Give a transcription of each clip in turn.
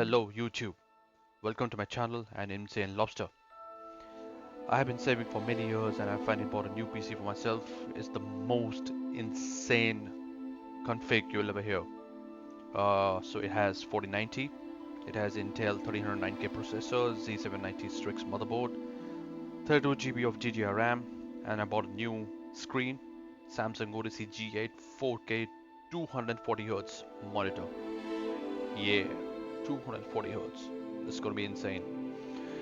Hello YouTube, welcome to my channel and Insane Lobster. I have been saving for many years and I finally bought a new PC for myself. It's the most insane config you'll ever hear. So it has 4090, it has Intel 1309K processor, Z790 Strix motherboard, 32GB of DDR RAM, and I bought a new screen, Samsung Odyssey G8 4K 240Hz monitor. Yeah, 240Hz. This is gonna be insane.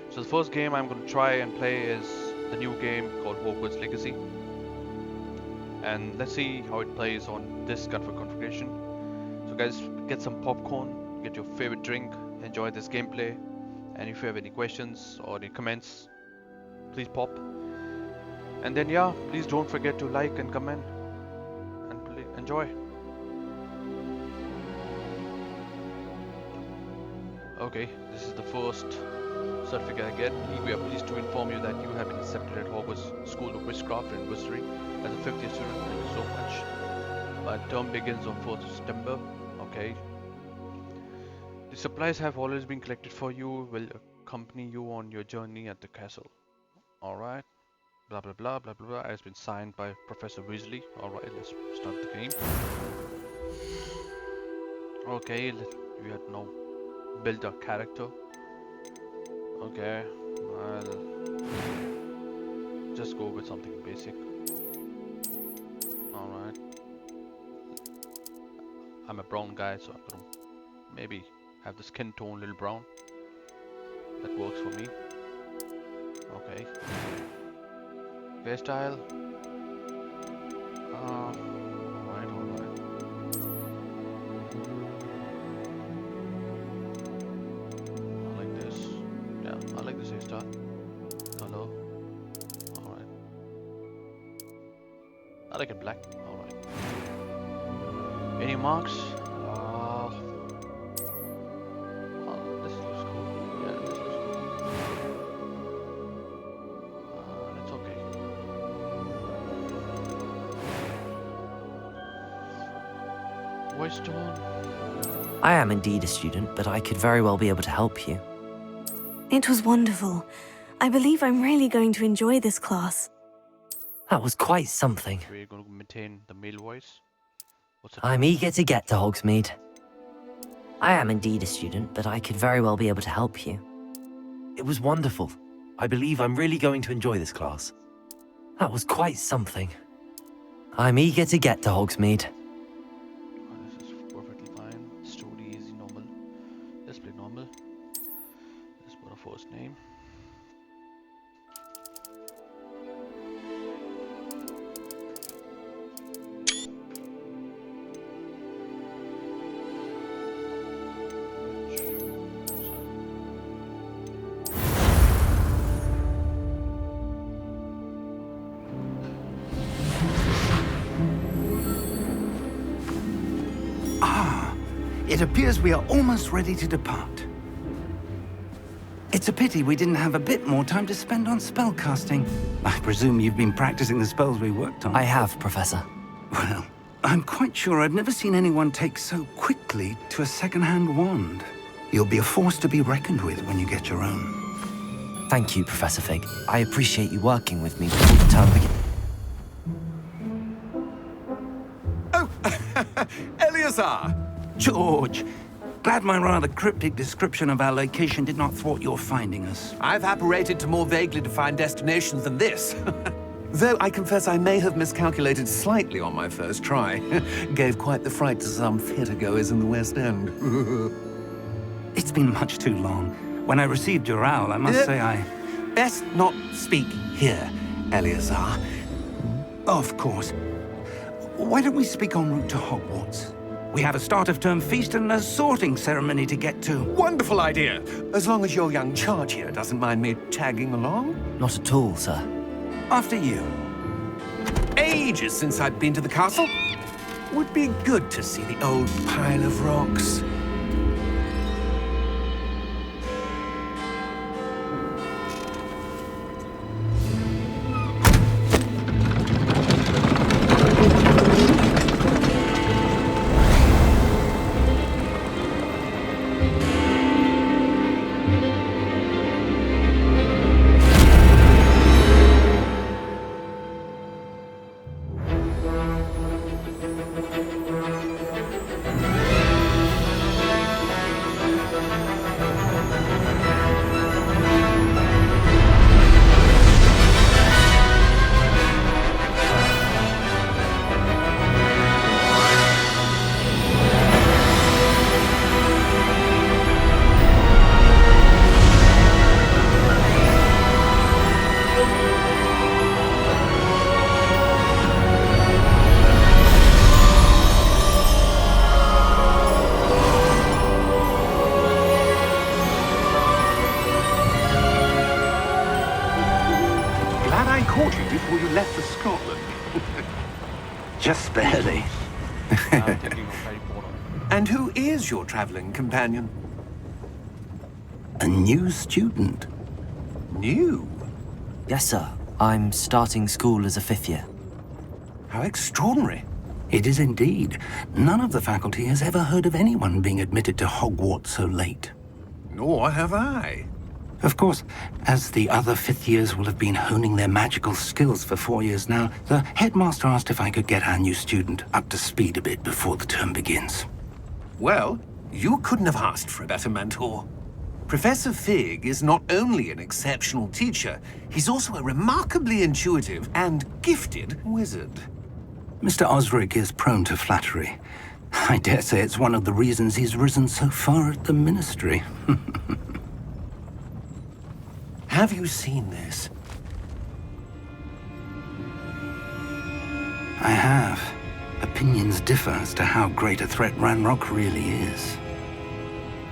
So the first game I'm gonna try and play is the new game called Hogwarts Legacy. And let's see how it plays on this configuration. So guys, get some popcorn, get your favorite drink, enjoy this gameplay. And if you have any questions or any comments, please pop. And then yeah, please don't forget to like and comment and enjoy. Okay, this is the first certificate I get. We are pleased to inform you that you have been accepted at Hogwarts School of Witchcraft and Wizardry as a 5th year student. Thank you so much. My term begins on 4th of September. Okay. The supplies have always been collected for you. Will accompany you on your journey at the castle. Alright. Blah blah blah blah blah blah. Has been signed by Professor Weasley. Alright, let's start the game. Okay, we have now build a character. Okay, I'll just go with something basic. Alright. I'm a brown guy, so I'm gonna maybe have the skin tone a little brown. That works for me. Okay. Hairstyle. Alright. I like this hairstyle. Color. Alright. I like it black. Alright. Any marks? This looks cool. Yeah, this looks cool. It's okay. Voice tone. I am indeed a student, but I could very well be able to help you. It was wonderful. I believe I'm really going to enjoy this class. That was quite something. We're going to maintain the male voice. What's it? I'm eager to get to Hogsmeade. I am indeed a student, but I could very well be able to help you. It was wonderful. I believe I'm really going to enjoy this class. That was quite something. I'm eager to get to Hogsmeade. This is perfectly fine. Story easy, normal. Let's play normal. Let's put a first name. It appears we are almost ready to depart. It's a pity we didn't have a bit more time to spend on spellcasting. I presume you've been practicing the spells we worked on. I have, Professor. Well, I'm quite sure I've never seen anyone take so quickly to a second-hand wand. You'll be a force to be reckoned with when you get your own. Thank you, Professor Fig. I appreciate you working with me before the term begins. Oh, Eleazar! George, glad my rather cryptic description of our location did not thwart your finding us. I've apparated to more vaguely defined destinations than this. Though I confess I may have miscalculated slightly on my first try. Gave quite the fright to some theatre-goers in the West End. It's been much too long. When I received your owl, I must say I... Best not speak here, Eleazar. Of course. Why don't we speak en route to Hogwarts? We have a start-of-term feast and a sorting ceremony to get to. Wonderful idea! As long as your young charge here doesn't mind me tagging along. Not at all, sir. After you. Ages since I've been to the castle. Would be good to see the old pile of rocks. left for Scotland. Just barely. I'm thinking of Harry Potter. And who is your traveling companion? A new student. New? Yes, sir. I'm starting school as a 5th year. How extraordinary. It is indeed. None of the faculty has ever heard of anyone being admitted to Hogwarts so late. Nor have I. Of course, as the other 5th years will have been honing their magical skills for 4 years now, the headmaster asked if I could get our new student up to speed a bit before the term begins. Well, you couldn't have asked for a better mentor. Professor Fig is not only an exceptional teacher, he's also a remarkably intuitive and gifted wizard. Mr. Osric is prone to flattery. I dare say it's one of the reasons he's risen so far at the ministry. Have you seen this? I have. Opinions differ as to how great a threat Ranrock really is.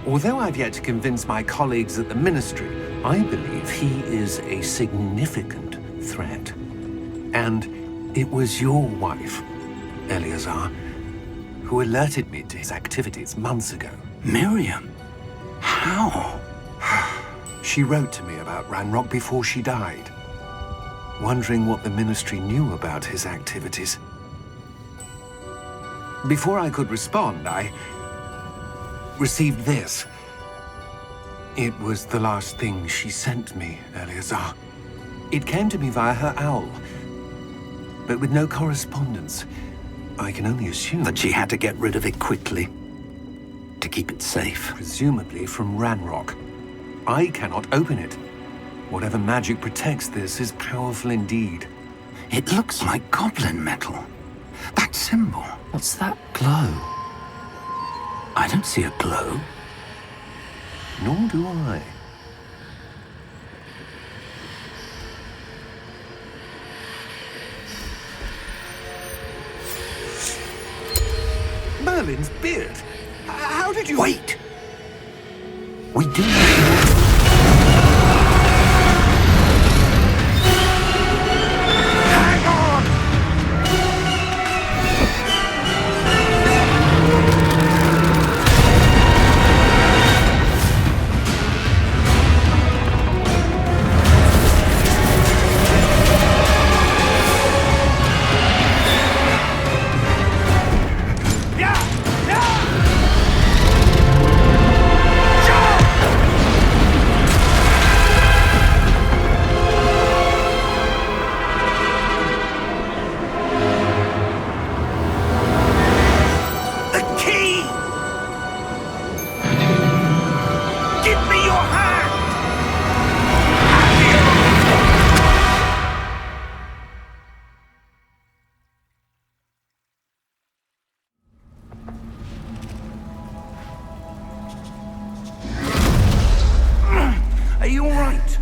Although I've yet to convince my colleagues at the Ministry, I believe he is a significant threat. And it was your wife, Eleazar, who alerted me to his activities months ago. Miriam? How? She wrote to me about Ranrock before she died, wondering what the Ministry knew about his activities. Before I could respond, I received this. It was the last thing she sent me, Eleazar. It came to me via her owl, but with no correspondence. I can only assume That she had to get rid of it quickly to keep it safe. presumably from Ranrock. I cannot open it. Whatever magic protects this is powerful indeed. It looks like goblin metal. That symbol. What's that glow? I don't see a glow. Nor do I. Merlin's beard. How did you... Wait! We do need Hang on! The key! Give me your hand! Are you all right?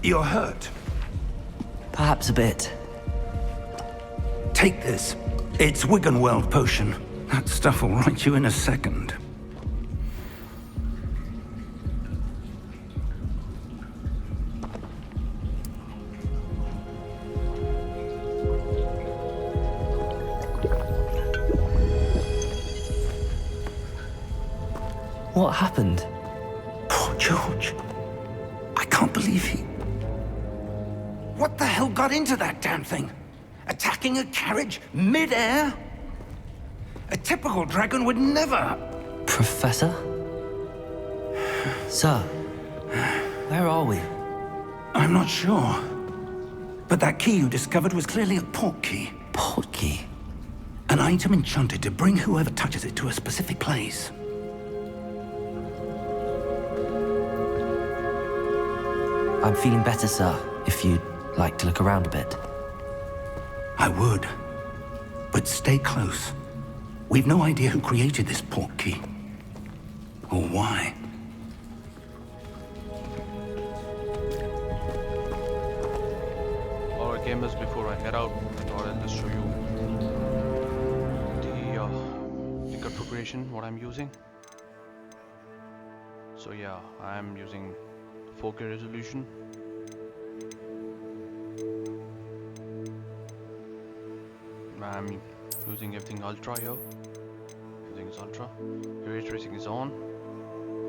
You're hurt. Perhaps a bit. Take this. It's Wiggenweld potion. That stuff will right you in a second. What happened? Poor George. I can't believe he... What the hell got into that damn thing? Attacking a carriage mid-air? A typical dragon would never... Professor? Sir, where are we? I'm not sure. But that key you discovered was clearly a port key. Port key? An item enchanted to bring whoever touches it to a specific place. I'm feeling better, sir, if you'd like to look around a bit. I would. But stay close. We've no idea who created this port key. Or why. Alright gamers, before I head out, I thought I'll just show you the configuration, what I'm using. So yeah, I'm using 4K resolution I'm using everything ultra here. Everything is ultra. Ray tracing is on.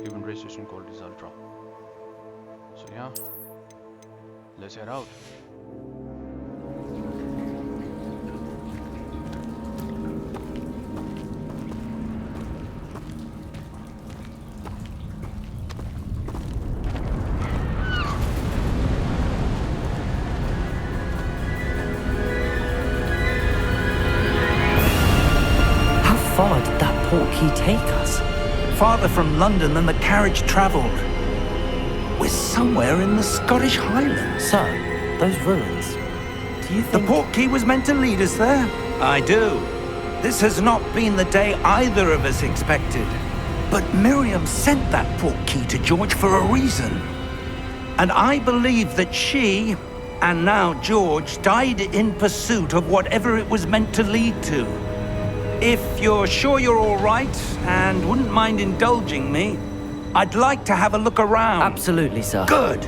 Even registration code is ultra. So yeah, let's head out. How far did that portkey take us? Farther from London than the carriage travelled. We're somewhere in the Scottish Highlands. Sir, those ruins. Do you The think... portkey was meant to lead us there? I do. This has not been the day either of us expected. But Miriam sent that portkey to George for a reason. And I believe that she, and now George, died in pursuit of whatever it was meant to lead to. If you're sure you're all right, and wouldn't mind indulging me, I'd like to have a look around. Absolutely, sir. Good.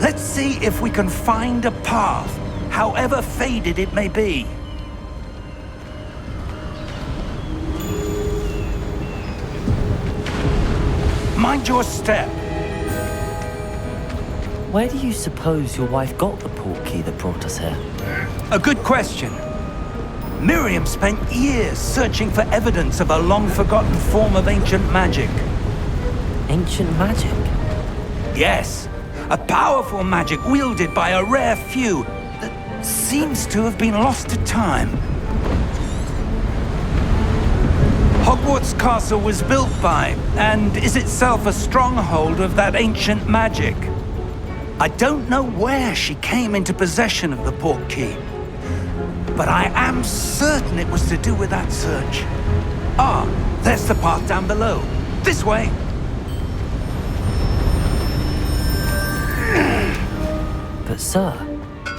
Let's see if we can find a path, however faded it may be. Mind your step. Where do you suppose your wife got the portkey that brought us here? A good question. Miriam spent years searching for evidence of a long-forgotten form of ancient magic. Ancient magic? Yes, a powerful magic wielded by a rare few that seems to have been lost to time. Hogwarts Castle was built by, and is itself a stronghold of that ancient magic. I don't know where she came into possession of the portkey, but I am certain it was to do with that search. Ah, there's the path down below. This way. But sir,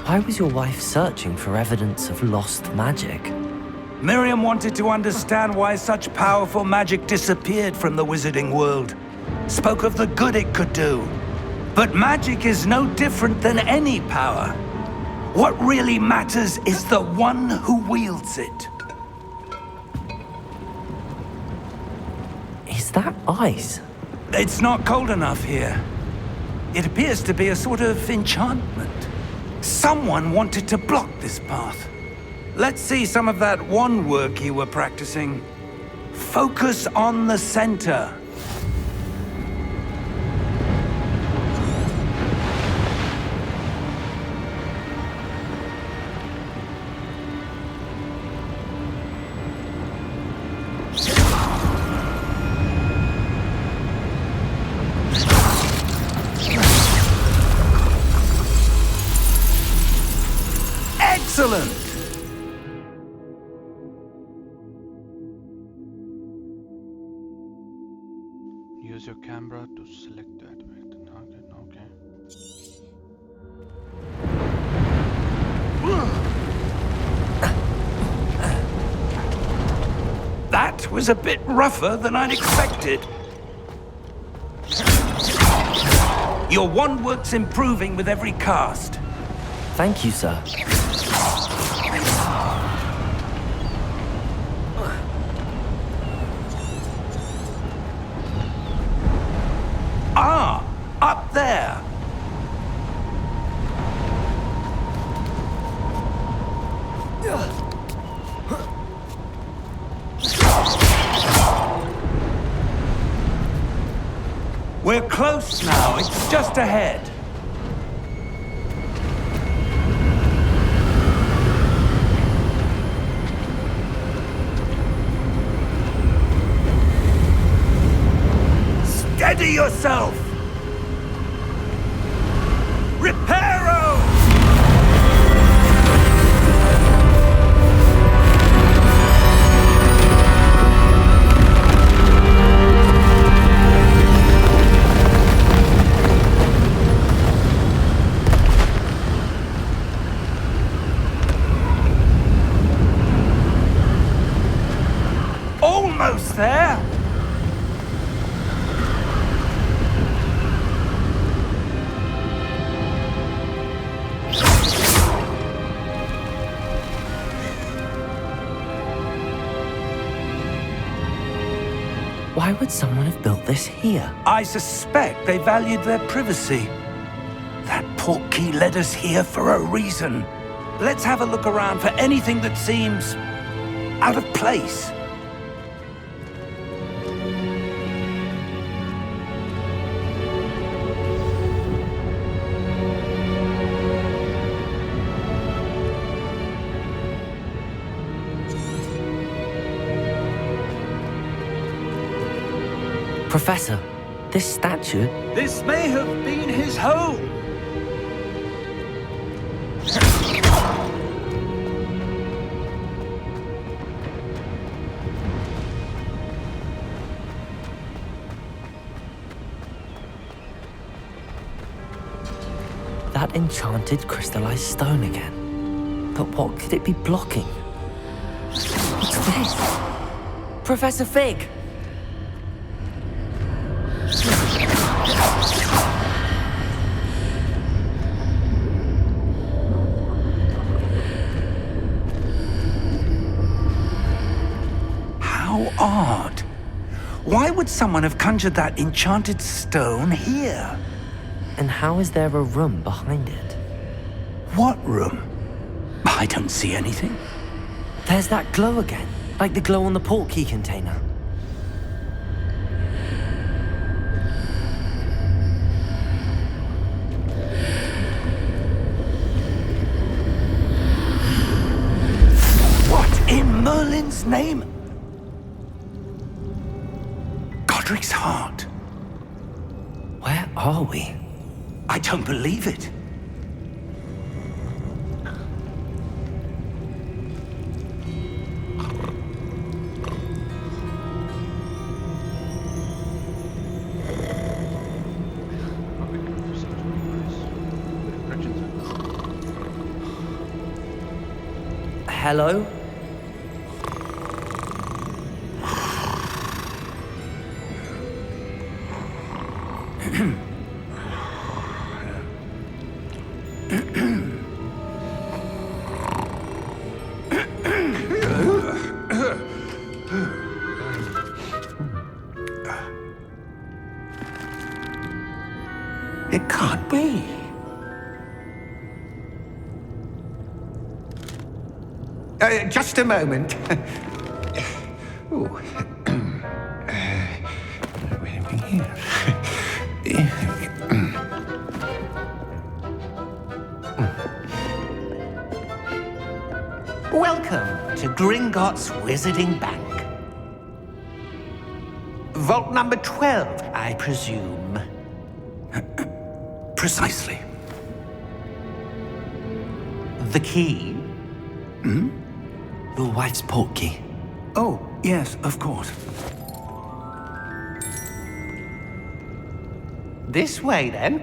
why was your wife searching for evidence of lost magic? Miriam wanted to understand why such powerful magic disappeared from the wizarding world. Spoke of the good it could do. But magic is no different than any power. What really matters is the one who wields it. Is that ice? It's not cold enough here. It appears to be a sort of enchantment. Someone wanted to block this path. Let's see some of that wand work you were practicing. Focus on the center. Excellent! Use your camera to select that. Okay. That was a bit rougher than I'd expected. Your wand work's improving with every cast. Thank you, sir. Ah, up there. We're close now. It's just ahead. Steady yourself! Reparo! Almost there! Why would someone have built this here? I suspect they valued their privacy. That portkey led us here for a reason. Let's have a look around for anything that seems out of place. Professor, this statue... This may have been his home. That enchanted crystallized stone again. But what could it be blocking? What's this? Professor Fig! How odd. Why would someone have conjured that enchanted stone here? And how is there a room behind it? What room? I don't see anything. There's that glow again, like the glow on the portkey container. What in Merlin's name? Godric's heart. Where are we? I don't believe it. Hello? It can't be. Just a moment. Ooh. Where are we here? Welcome to Gringotts Wizarding Bank. Vault number 12, I presume. Precisely. The key? Your wife's portkey. Oh, yes, of course. This way, then.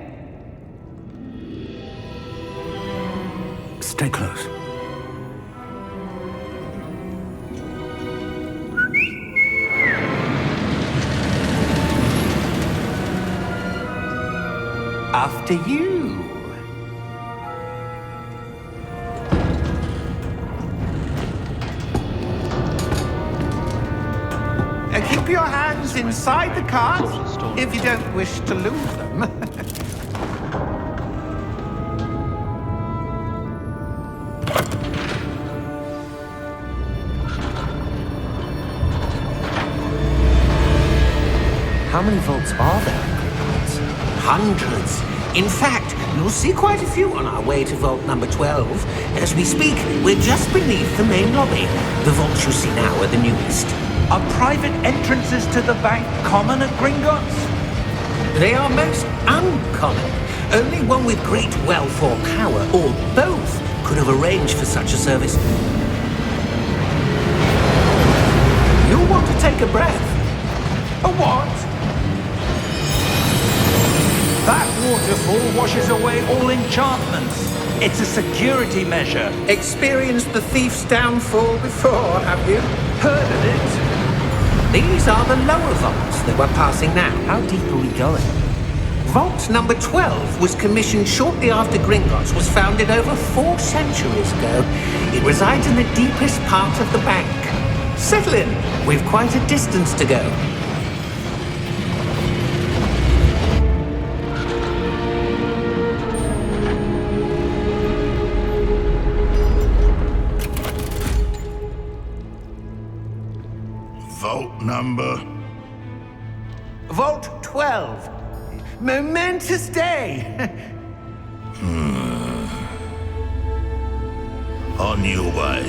Stay close. After you. Keep your hands inside the cart if you don't wish to lose them. How many vaults are there? Hundreds. In fact, you'll see quite a few on our way to vault number 12. As we speak, we're just beneath the main lobby. The vaults you see now are the newest. Are private entrances to the bank common at Gringotts? They are most uncommon. Only one with great wealth or power, or both, could have arranged for such a service. You'll want to take a breath. A what? That waterfall washes away all enchantments. It's a security measure. Experienced the thief's downfall before, have you? Heard of it? These are the lower vaults that we're passing now. How deep are we going? Vault number 12 was commissioned shortly after Gringotts was founded over 4 centuries ago. It resides in the deepest part of the bank. Settle in. We've quite a distance to go. Vault 12. Momentous day. On your way.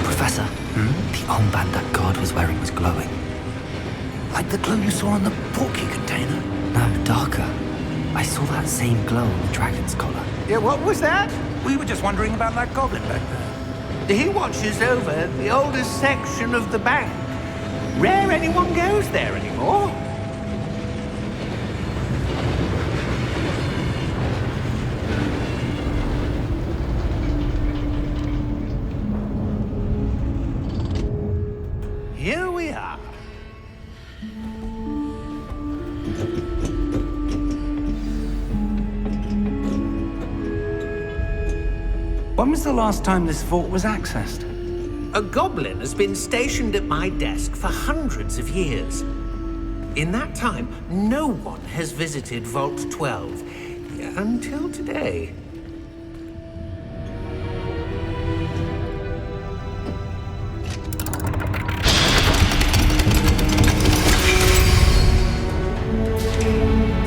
Professor, the armband that guard was wearing was glowing. Like the glow you saw on the porky container? No, darker. I saw that same glow on the dragon's collar. Yeah, what was that? We were just wondering about that goblin back there. He watches over the oldest section of the bank. Rare anyone goes there anymore. Here we are. When was the last time this vault was accessed? A goblin has been stationed at my desk for hundreds of years. In that time, no one has visited Vault 12 until today.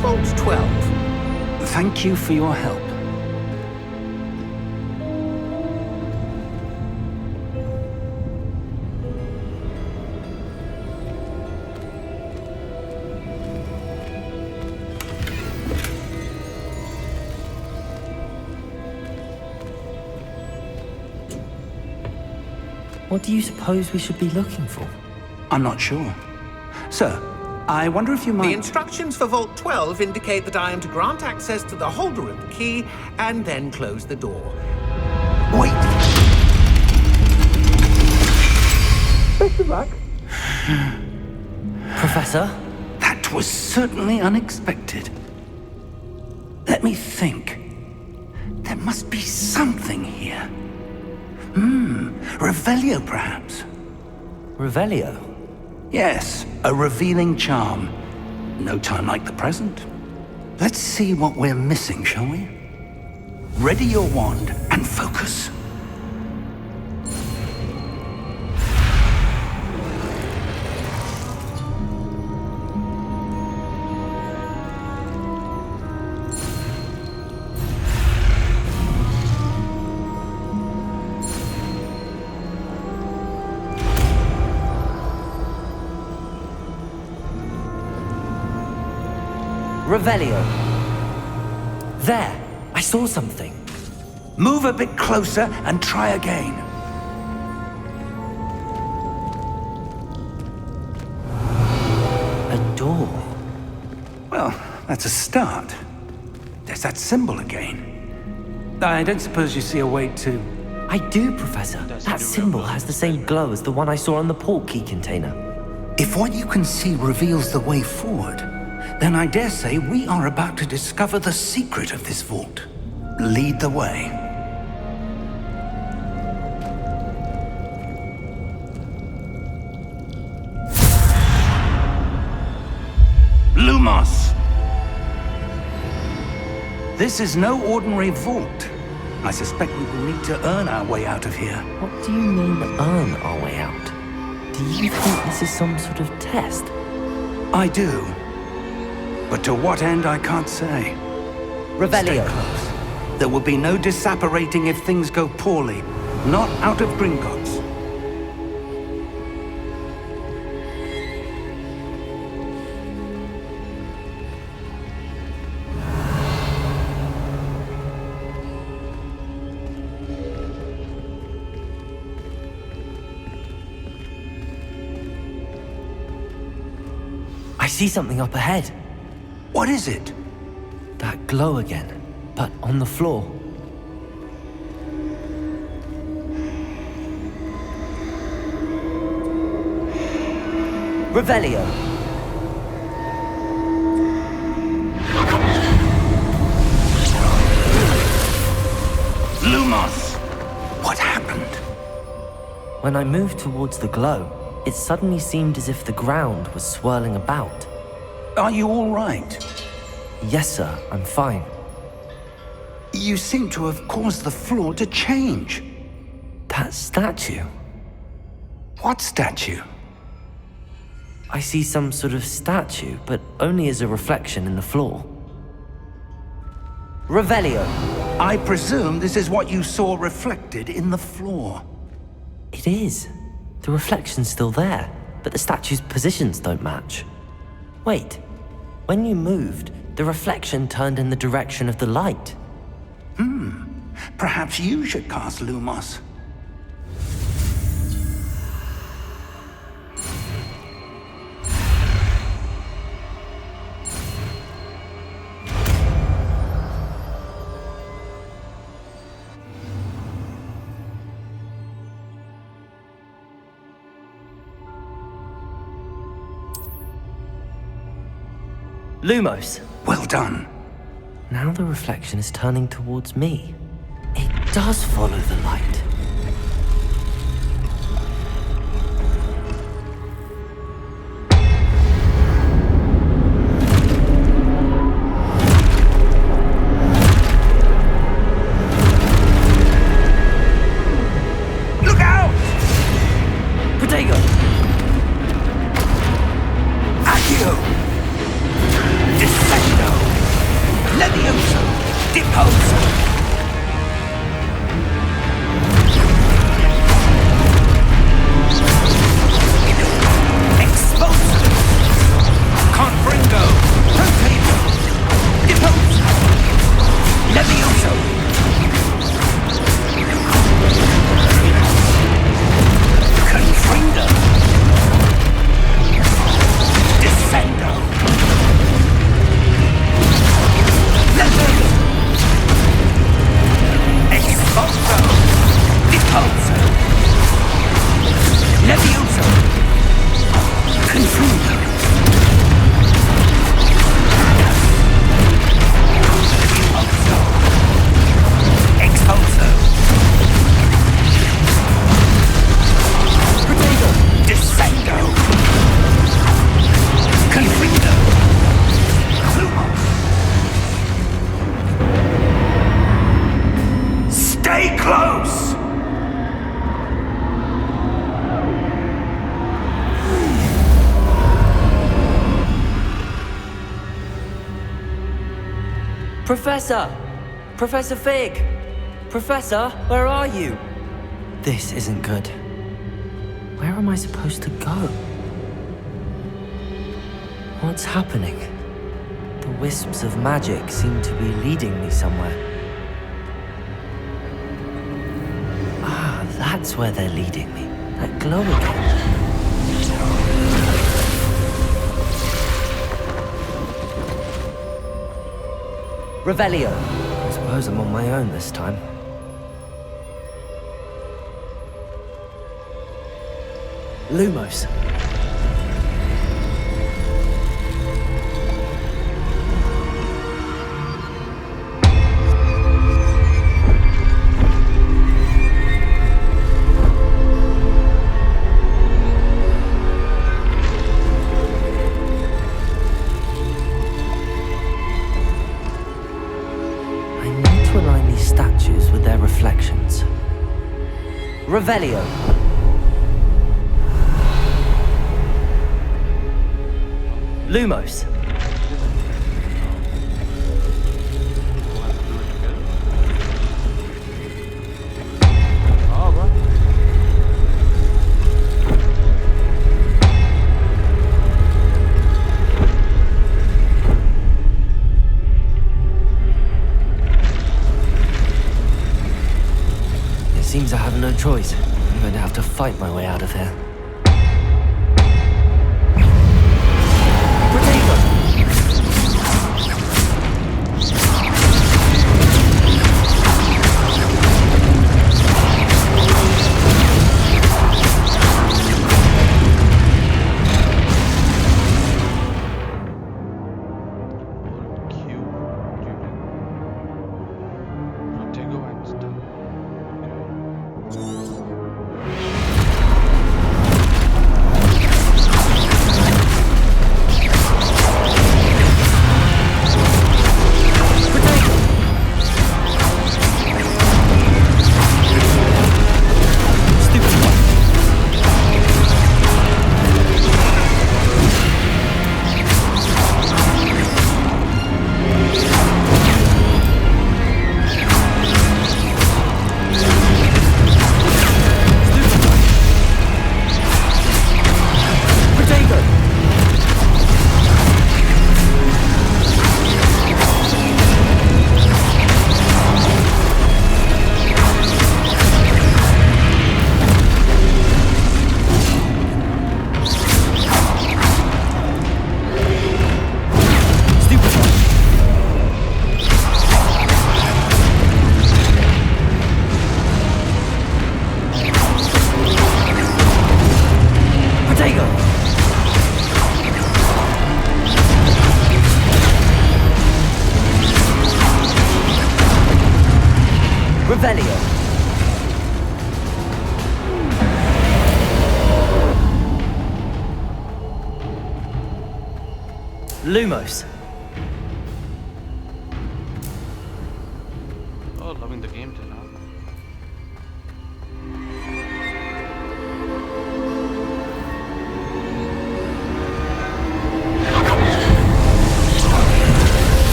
Vault 12. Thank you for your help. What do you suppose we should be looking for? I'm not sure. Sir, I wonder if you The might... instructions for Vault 12 indicate that I am to grant access to the holder of the key and then close the door. Wait! Best of luck. Professor? That was certainly unexpected. Let me think. There must be something here. Revelio, perhaps? Revelio? Yes, a revealing charm. No time like the present. Let's see what we're missing, shall we? Ready your wand and focus. Revelio. There, I saw something. Move a bit closer and try again. A door. Well, that's a start. There's that symbol again. I don't suppose you see a way to... I do, Professor. That symbol has the same glow as the one I saw on the port key container. If what you can see reveals the way forward, then I dare say we are about to discover the secret of this vault. Lead the way. Lumos! This is no ordinary vault. I suspect we will need to earn our way out of here. What do you mean, earn our way out? Do you think this is some sort of test? I do. But to what end, I can't say. Revelio. Stay close. There will be no disapparating if things go poorly. Not out of Gringotts. I see something up ahead. What is it? That glow again, but on the floor. Revelio. Lumos! What happened? When I moved towards the glow, it suddenly seemed as if the ground was swirling about. Are you all right? Yes, sir, I'm fine. You seem to have caused the floor to change. That statue? What statue? I see some sort of statue, but only as a reflection in the floor. Revelio! I presume this is what you saw reflected in the floor. It is. The reflection's still there, but the statue's positions don't match. Wait, when you moved, the reflection turned in the direction of the light. Perhaps you should cast Lumos. Lumos! Well done. Now the reflection is turning towards me. It does follow the light. Look out! Protego! Accio! Descendo! Levioso! Deposo! Exposo! Confringo! Rotato! Deposo! Levioso! Confringo! Descendo! Levioso! Exposo! Deposo! Levioso! Confringo! Deposo! Exposo! Protego! Descendo! Confringo! Lumos! Stay close! Professor! Professor Fig! Professor, where are you? This isn't good. Where am I supposed to go? What's happening? The wisps of magic seem to be leading me somewhere. Ah, that's where they're leading me. That glow again. Revelio. I suppose I'm on my own this time. Lumos. I need to align these statues with their reflections. Revelio. Lumos. Oh, right. It seems I have no choice. I'm going to have to fight my way out of here. Lumos. Oh, loving the game till now.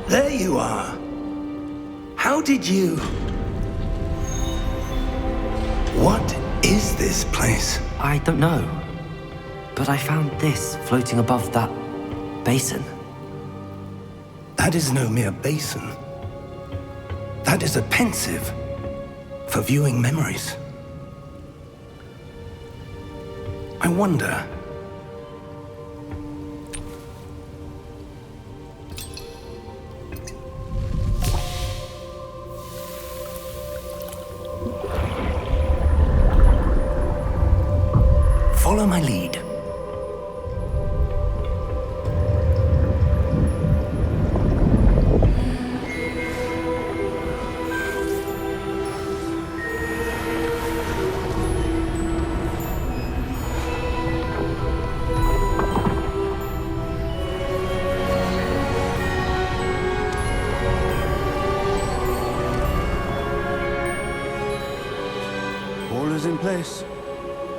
There you are. How did you... What is this place? I don't know. But I found this floating above that basin. That is no mere basin. That is a pensive for viewing memories. I wonder... Follow my lead. All is in place.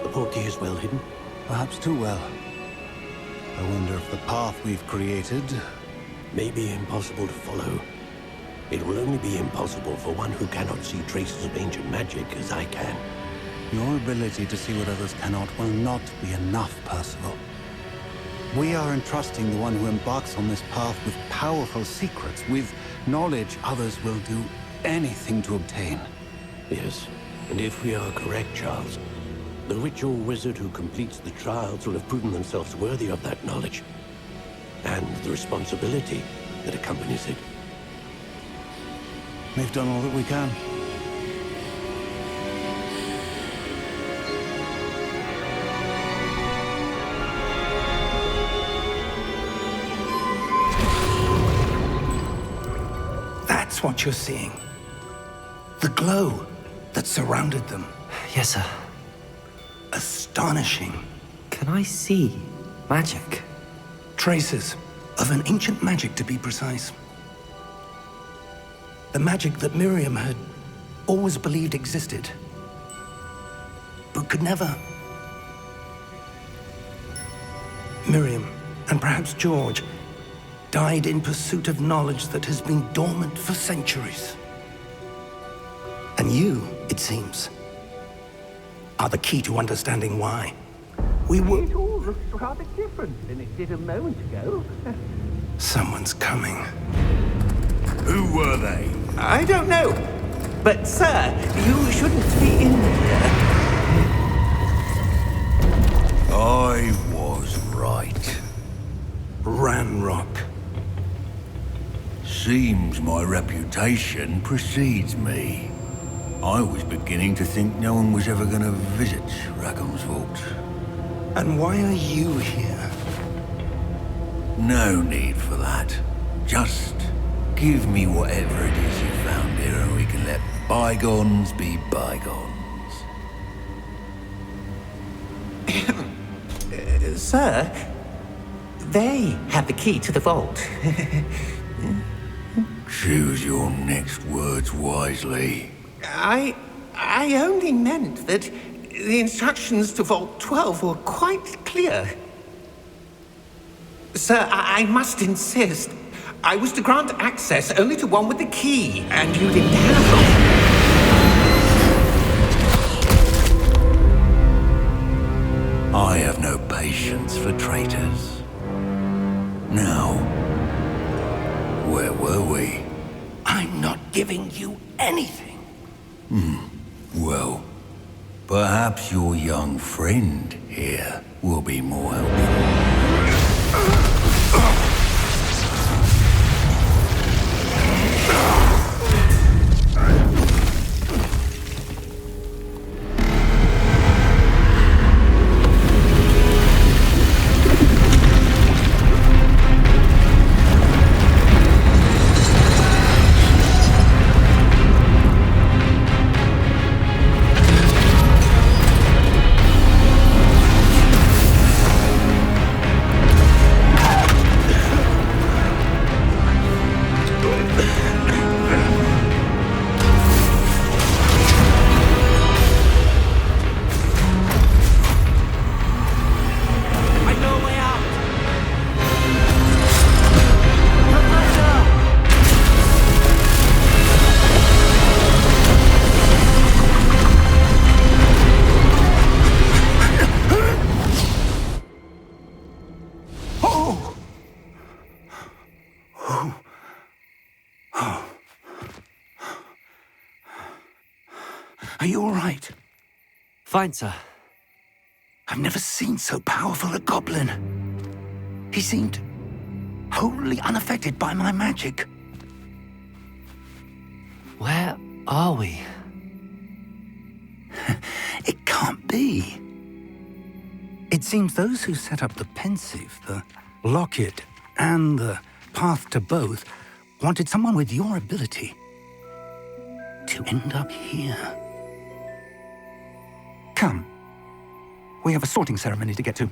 The portkey is well hidden. Perhaps too well. I wonder if the path we've created... May be impossible to follow. It will only be impossible for one who cannot see traces of ancient magic as I can. Your ability to see what others cannot will not be enough, Percival. We are entrusting the one who embarks on this path with powerful secrets, with knowledge others will do anything to obtain. Yes, and if we are correct, Charles, the ritual wizard who completes the trials will have proven themselves worthy of that knowledge, and the responsibility that accompanies it. We've done all that we can. That's what you're seeing. The glow that surrounded them. Yes, sir. Astonishing. Can I see magic? Traces of an ancient magic, to be precise. The magic that Miriam had always believed existed, but could never. Miriam, and perhaps George, died in pursuit of knowledge that has been dormant for centuries. And you, it seems, are the key to understanding why. We were... It all looks rather different than it did a moment ago. Someone's coming. Who were they? I don't know. But, sir, you shouldn't be in here. I was right. Ranrock. Seems my reputation precedes me. I was beginning to think no one was ever going to visit Rackham's vault. And why are you here? No need for that. Just give me whatever it is you found here and we can let bygones be bygones. Sir, they have the key to the vault. Choose your next words wisely. I only meant that the instructions to Vault 12 were quite clear. Sir, I must insist. I was to grant access only to one with the key, and you didn't have one. I have no patience for traitors. Now, Where were we? I'm not giving you anything. Well, perhaps your young friend here will be more helpful. Are you all right? Fine, sir. I've never seen so powerful a goblin. He seemed wholly unaffected by my magic. Where are we? It can't be. It seems those who set up the pensive, the locket, and the path to both wanted someone with your ability to end up here. Come. We have a sorting ceremony to get to.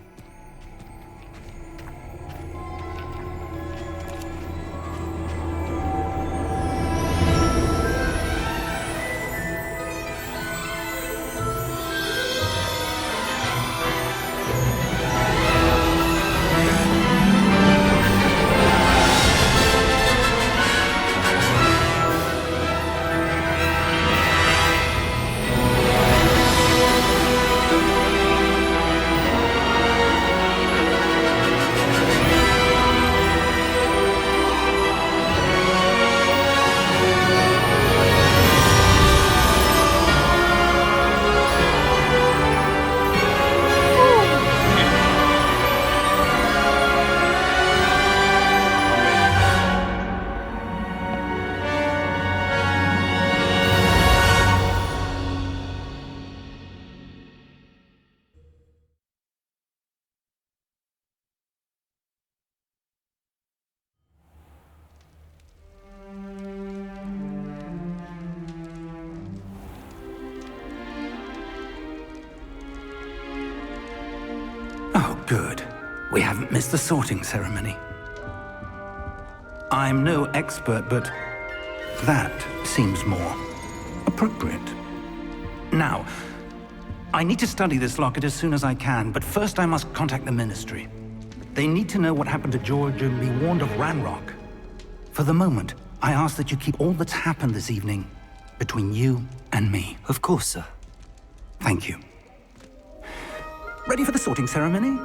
Oh, good. We haven't missed the sorting ceremony. I'm no expert, but that seems more appropriate. Now, I need to study this locket as soon as I can, but first I must contact the Ministry. They need to know what happened to George and be warned of Ranrock. For the moment, I ask that you keep all that's happened this evening between you and me. Of course, sir. Thank you. Ready for the sorting ceremony?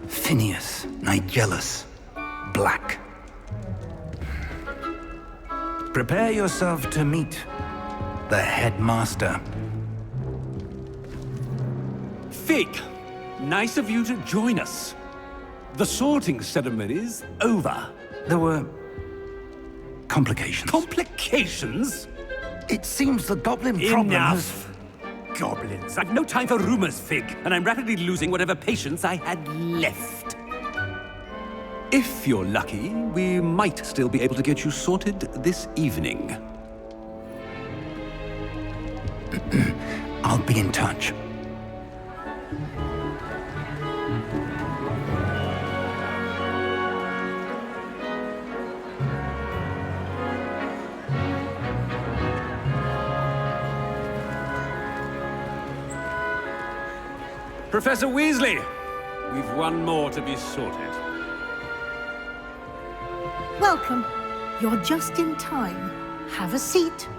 Phineas, Nigellus, Black. Prepare yourself to meet the headmaster. Fig, nice of you to join us. The sorting ceremony's over. There were complications. Complications? It seems the goblin problem has... Enough! Goblins. I've no time for rumors, Fig, and I'm rapidly losing whatever patience I had left. If you're lucky, we might still be able to get you sorted this evening. I'll be in touch. Professor Weasley, we've one more to be sorted. Welcome. You're just in time. Have a seat.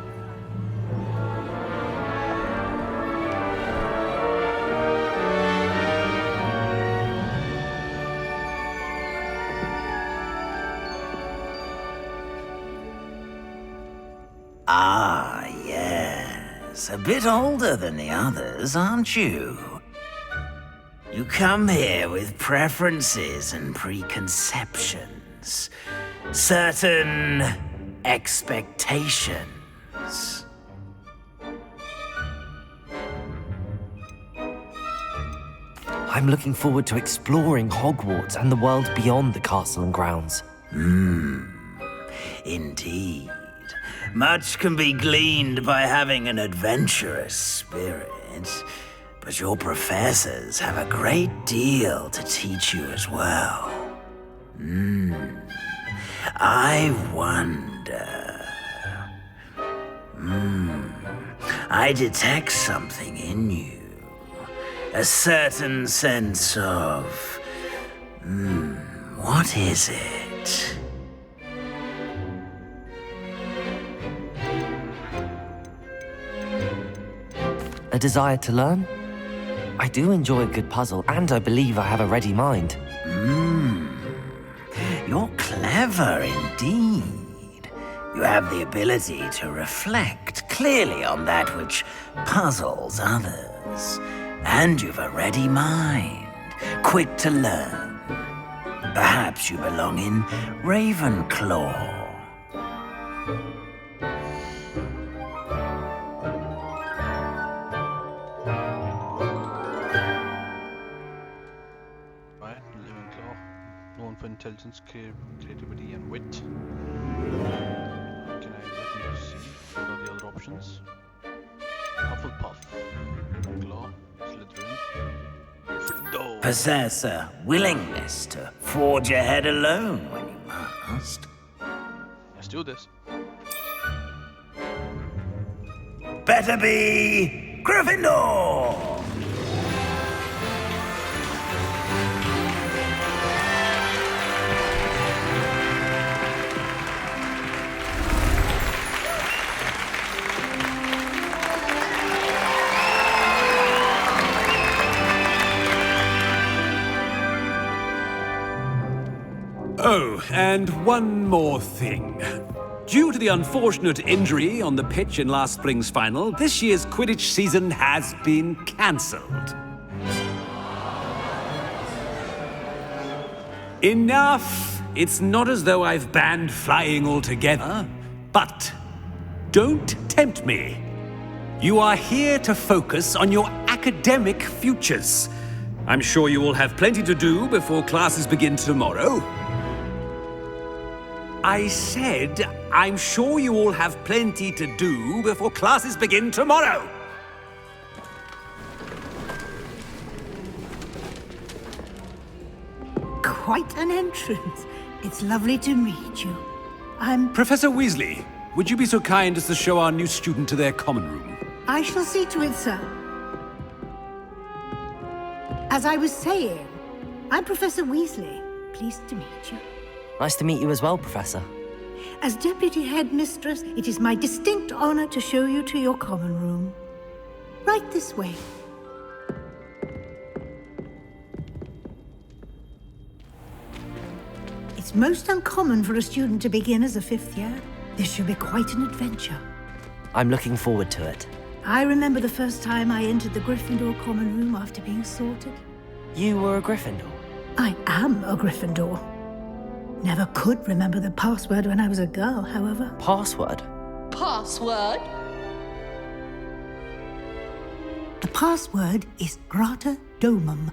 Ah, yes. A bit older than the others, aren't you? You come here with preferences and preconceptions. Certain expectations. I'm looking forward to exploring Hogwarts and the world beyond the castle and grounds. Indeed. Much can be gleaned by having an adventurous spirit, but your professors have a great deal to teach you as well. I wonder... I detect something in you. A certain sense of... what is it? A desire to learn? I do enjoy a good puzzle, and I believe I have a ready mind. You're clever indeed. You have the ability to reflect clearly on that which puzzles others. And you've a ready mind, quick to learn. Perhaps you belong in Ravenclaw. Right, Ravenclaw. Known for intelligence, creativity, and wit. Can I let me see what are the other options? Hufflepuff, Ravenclaw, Slytherin, Gryffindor. Possess a willingness to forge ahead alone when you must. Let's do this. Better be Gryffindor! Oh, and one more thing. Due to the unfortunate injury on the pitch in last spring's final, this year's Quidditch season has been cancelled. Enough! It's not as though I've banned flying altogether, but don't tempt me. You are here to focus on your academic futures. I'm sure you will have plenty to do before classes begin tomorrow. I said, I'm sure you all have plenty to do before classes begin tomorrow. Quite an entrance. It's lovely to meet you. I'm... Professor Weasley, would you be so kind as to show our new student to their common room? I shall see to it, sir. As I was saying, I'm Professor Weasley. Pleased to meet you. Nice to meet you as well, Professor. As Deputy Headmistress, it is my distinct honor to show you to your common room. Right this way. It's most uncommon for a student to begin as a fifth year. This should be quite an adventure. I'm looking forward to it. I remember the first time I entered the Gryffindor common room after being sorted. You were a Gryffindor? I am a Gryffindor. Never could remember the password when I was a girl, however. Password? Password? The password is Grata Domum.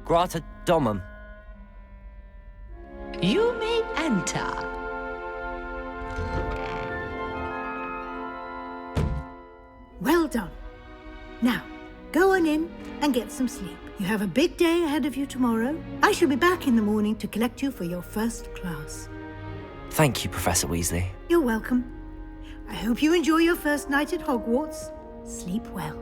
Grata Domum. You may enter. Well done. Now, go on in and get some sleep. You have a big day ahead of you tomorrow. I shall be back in the morning to collect you for your first class. Thank you, Professor Weasley. You're welcome. I hope you enjoy your first night at Hogwarts. Sleep well.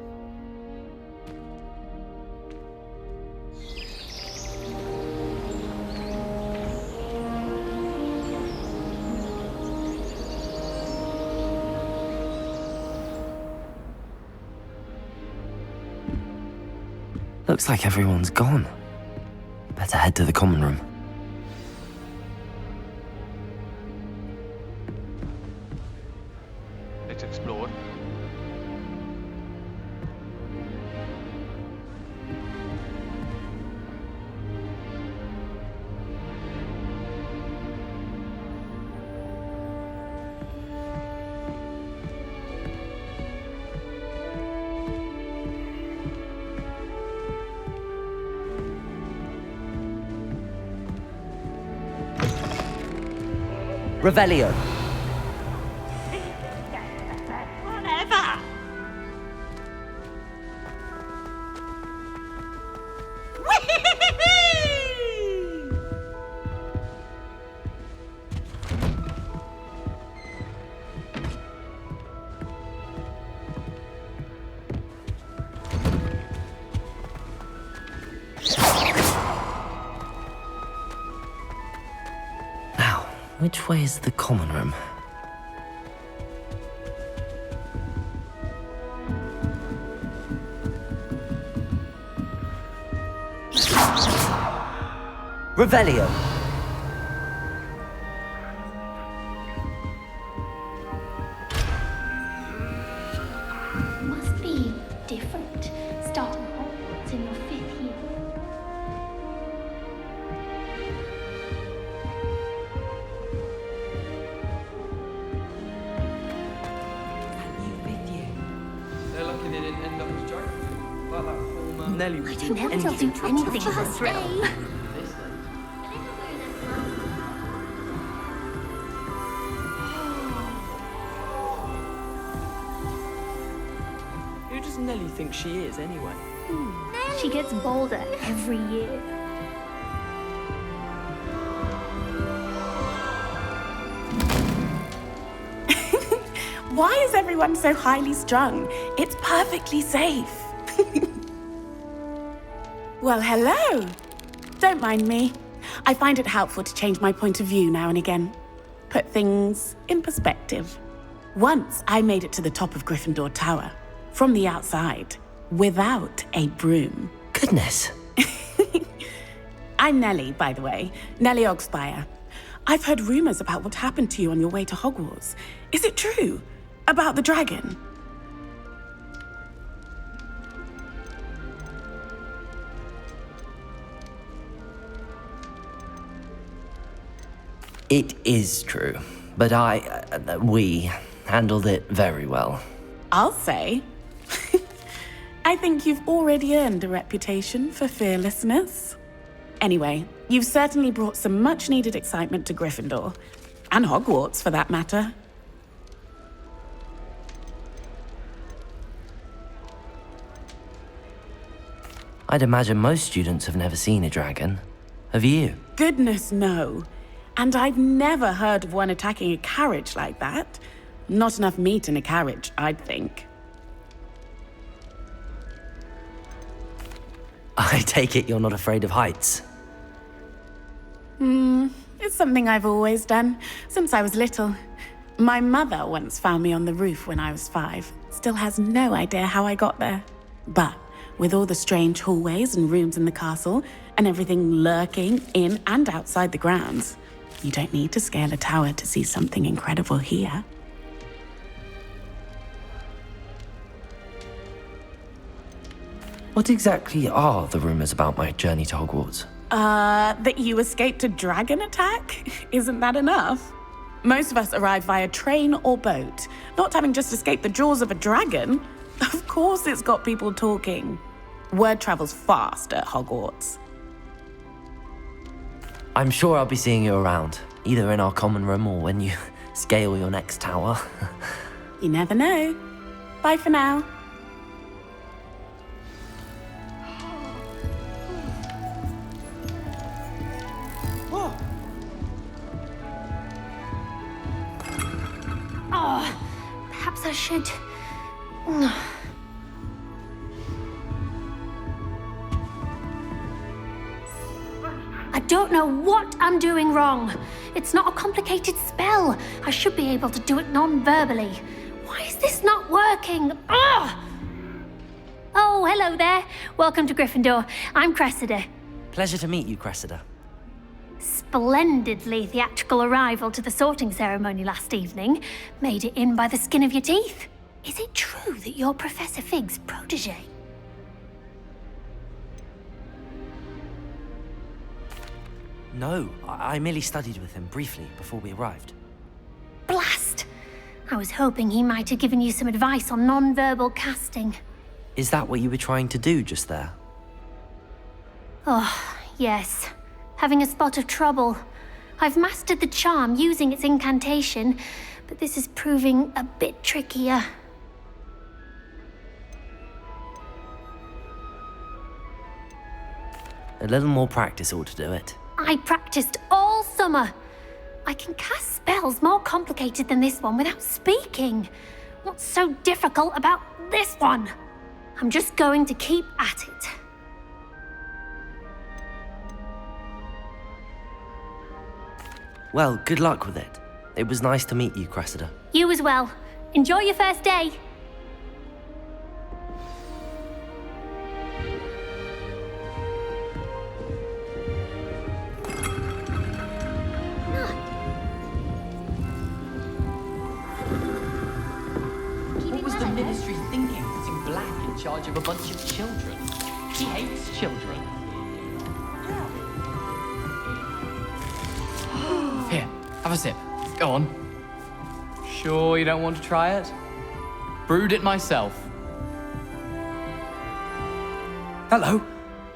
Looks like everyone's gone. Better head to the common room. Let's explore. Revelio. Whatever. Now, which way is the common room? Revelio. Must be different, starting Hogwarts in your 5th year. They're lucky they didn't end up as drunk. Like that former... Nelly I don't know if they'll do anything for a thrill. Who does Nelly think she is, anyway? She gets bolder every year. Why is everyone so highly strung? It's perfectly safe. Well, hello. Don't mind me. I find it helpful to change my point of view now and again. Put things in perspective. Once I made it to the top of Gryffindor Tower, from the outside, without a broom. Goodness. I'm Nellie, by the way. Nellie Ogspire. I've heard rumors about what happened to you on your way to Hogwarts. Is it true? About the dragon? It is true, but we handled it very well. I'll say. I think you've already earned a reputation for fearlessness. Anyway, you've certainly brought some much-needed excitement to Gryffindor. And Hogwarts, for that matter. I'd imagine most students have never seen a dragon. Have you? Goodness, no. And I've never heard of one attacking a carriage like that. Not enough meat in a carriage, I'd think. I take it you're not afraid of heights. It's something I've always done, since I was little. My mother once found me on the roof when I was 5. Still has no idea how I got there. But with all the strange hallways and rooms in the castle, and everything lurking in and outside the grounds, you don't need to scale a tower to see something incredible here. What exactly are the rumors about my journey to Hogwarts? That you escaped a dragon attack? Isn't that enough? Most of us arrive via train or boat, not having just escaped the jaws of a dragon. Of course it's got people talking. Word travels fast at Hogwarts. I'm sure I'll be seeing you around, either in our common room or when you scale your next tower. You never know. Bye for now. Oh, perhaps I should... I don't know what I'm doing wrong. It's not a complicated spell. I should be able to do it non-verbally. Why is this not working? Ugh! Oh, hello, Hello there. Welcome to Gryffindor. I'm Cressida. Pleasure to meet you, Cressida. Splendidly theatrical arrival to the sorting ceremony last evening. Made it in by the skin of your teeth. Is it true that you're Professor Fig's protege? No, I merely studied with him briefly before we arrived. Blast! I was hoping he might have given you some advice on non-verbal casting. Is that what you were trying to do just there? Oh, yes. Having a spot of trouble. I've mastered the charm using its incantation, but this is proving a bit trickier. A little more practice ought to do it. I practiced all summer. I can cast spells more complicated than this one without speaking. What's so difficult about this one? I'm just going to keep at it. Well, good luck with it. It was nice to meet you, Cressida. You as well. Enjoy your first day. What was the Ministry thinking, putting Black in charge of a bunch of children? He hates children. Here, have a sip. Go on. Sure you don't want to try it? Brewed it myself. Hello,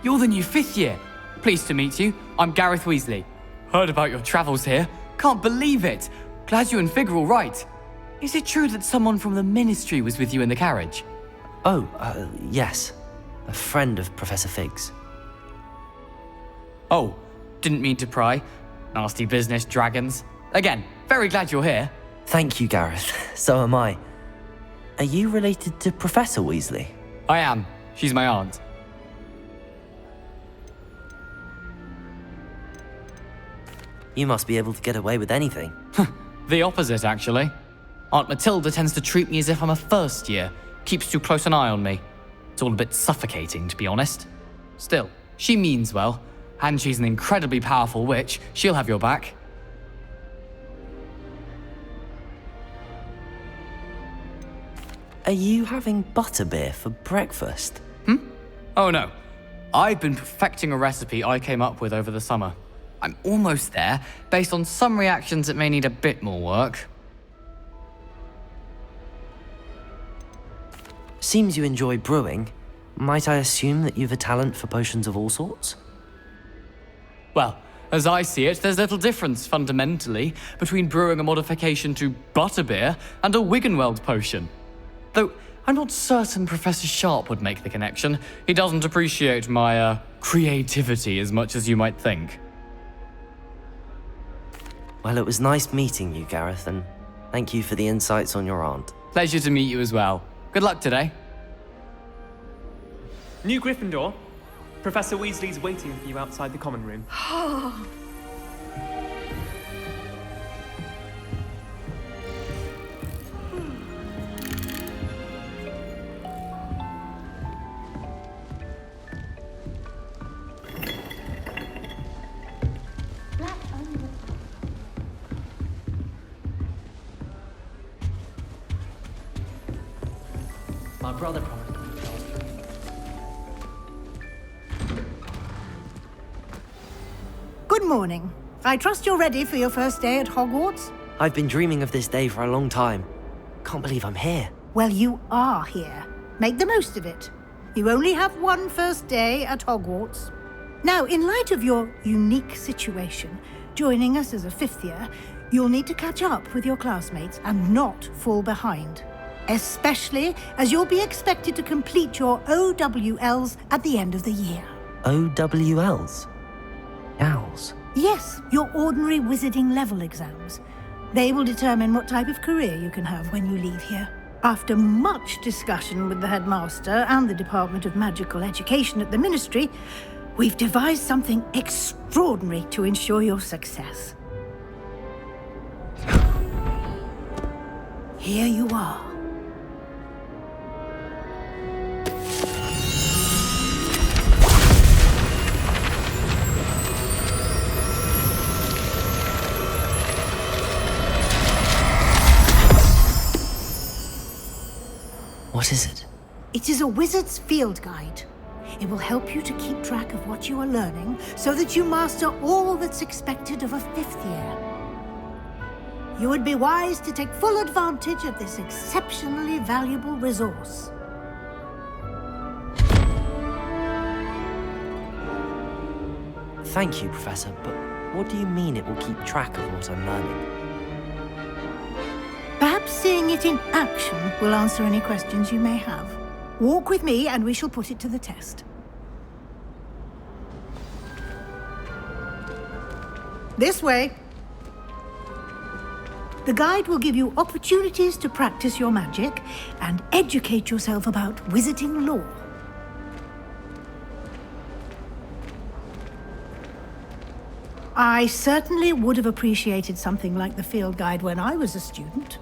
you're the new 5th year. Pleased to meet you. I'm Gareth Weasley. Heard about your travels here. Can't believe it. Glad you and Fig are all right. Is it true that someone from the Ministry was with you in the carriage? Oh, yes. A friend of Professor Fig's. Oh, didn't mean to pry. Nasty business, dragons. Again, very glad you're here. Thank you, Gareth. So am I. Are you related to Professor Weasley? I am. She's my aunt. You must be able to get away with anything. The opposite, actually. Aunt Matilda tends to treat me as if I'm a first year. Keeps too close an eye on me. It's all a bit suffocating, to be honest. Still, she means well. And she's an incredibly powerful witch. She'll have your back. Are you having butterbeer for breakfast? Oh no. I've been perfecting a recipe I came up with over the summer. I'm almost there, based on some reactions that may need a bit more work. Seems you enjoy brewing. Might I assume that you've a talent for potions of all sorts? Well, as I see it, there's little difference, fundamentally, between brewing a modification to butterbeer and a Wiggenweld potion. Though, I'm not certain Professor Sharp would make the connection. He doesn't appreciate my, creativity as much as you might think. Well, it was nice meeting you, Gareth, and thank you for the insights on your aunt. Pleasure to meet you as well. Good luck today. New Gryffindor. Professor Weasley's waiting for you outside the common room. My brother promised me. Good morning. I trust you're ready for your first day at Hogwarts? I've been dreaming of this day for a long time. Can't believe I'm here. Well, you are here. Make the most of it. You only have one first day at Hogwarts. Now, in light of your unique situation, joining us as a 5th year, you'll need to catch up with your classmates and not fall behind. Especially as you'll be expected to complete your OWLs at the end of the year. OWLs? Owls? Yes, your ordinary wizarding level exams. They will determine what type of career you can have when you leave here. After much discussion with the headmaster and the Department of Magical Education at the Ministry, we've devised something extraordinary to ensure your success. Here you are. It is a wizard's field guide. It will help you to keep track of what you are learning so that you master all that's expected of a 5th year. You would be wise to take full advantage of this exceptionally valuable resource. Thank you, Professor, but what do you mean it will keep track of what I'm learning? Perhaps seeing it in action will answer any questions you may have. Walk with me and we shall put it to the test. This way. The guide will give you opportunities to practice your magic and educate yourself about wizarding lore. I certainly would have appreciated something like the field guide when I was a student.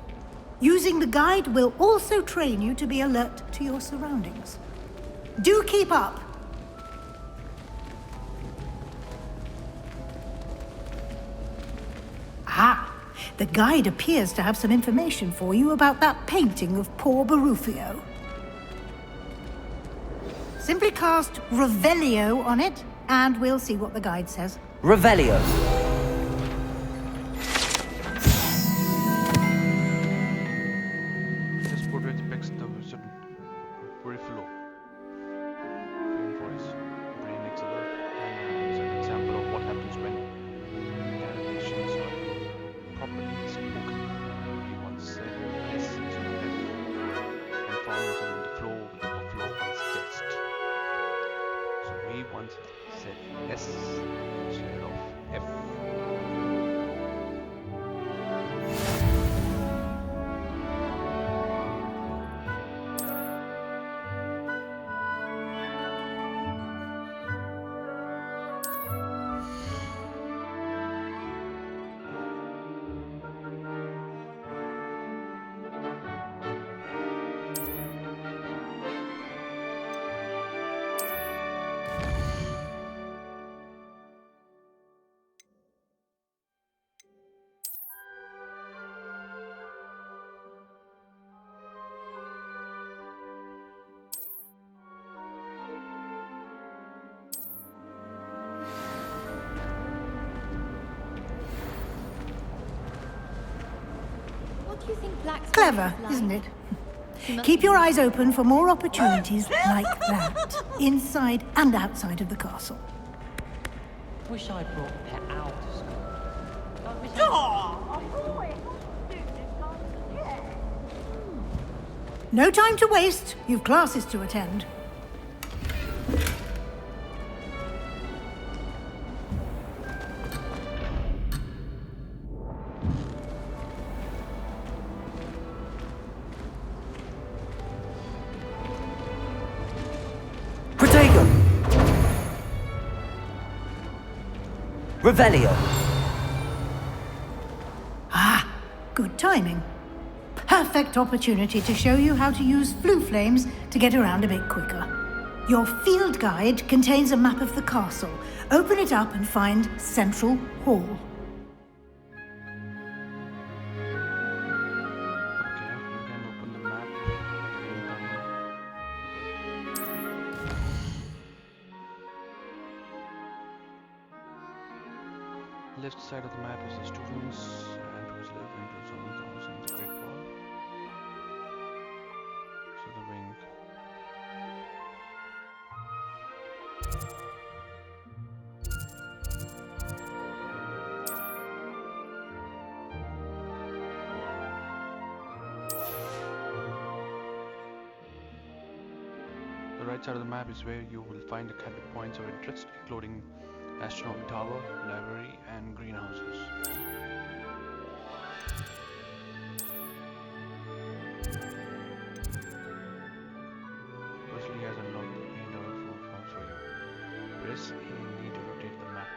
Using the guide will also train you to be alert to your surroundings. Do keep up! Ah! The guide appears to have some information for you about that painting of poor Barufio. Simply cast Revelio on it, and we'll see what the guide says. Revelio. This portrait depicts the wizard Barufio. Famous voice, brain exhibit, and is an example of what happens when animations are properly spoken. He once said yes to F and found himself on the floor with the buffalo on his chest. So he once said yes instead of F. Clever, isn't it? Keep your eyes open for more opportunities like that, inside and outside of the castle. Wish I brought Pet out to school. No time to waste. You've classes to attend. Revelio. Ah, good timing. Perfect opportunity to show you how to use flue flames to get around a bit quicker. Your field guide contains a map of the castle. Open it up and find Central Hall. Left side of the map is the students and who's left into some of those in the Great Wall. So the wing. The right side of the map is where you will find the kind of points of interest, including Astronomy Tower, Library, and Greenhouses. Wesley has unlocked the main level 4 forms for you. Press A and D to rotate the map.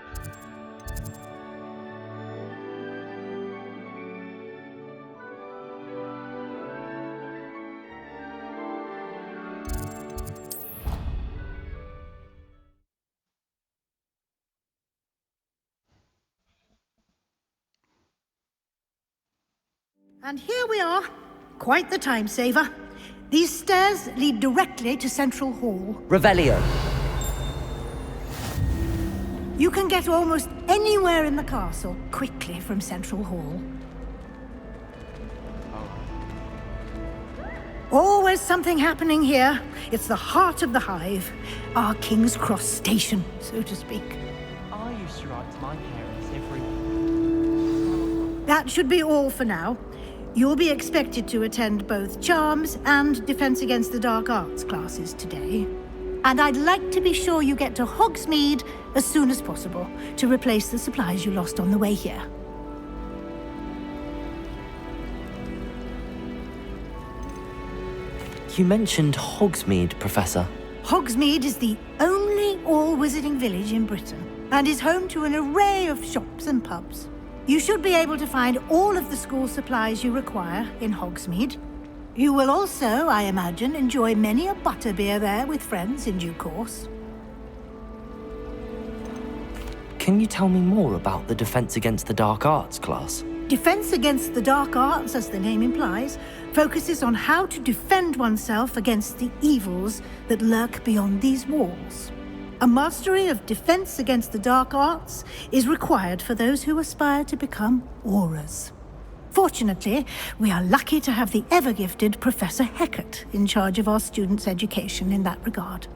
And here we are. Quite the time saver. These stairs lead directly to Central Hall. Revelio. You can get almost anywhere in the castle quickly from Central Hall. Always something happening here. It's the heart of the hive. Our King's Cross station, so to speak. I used to write to my parents every... That should be all for now. You'll be expected to attend both Charms and Defense Against the Dark Arts classes today. And I'd like to be sure you get to Hogsmeade as soon as possible to replace the supplies you lost on the way here. You mentioned Hogsmeade, Professor. Hogsmeade is the only all-wizarding village in Britain and is home to an array of shops and pubs. You should be able to find all of the school supplies you require in Hogsmeade. You will also, I imagine, enjoy many a butterbeer there with friends in due course. Can you tell me more about the Defense Against the Dark Arts class? Defense Against the Dark Arts, as the name implies, focuses on how to defend oneself against the evils that lurk beyond these walls. A mastery of Defense Against the Dark Arts is required for those who aspire to become Aurors. Fortunately, we are lucky to have the ever-gifted Professor Hecat in charge of our students' education in that regard.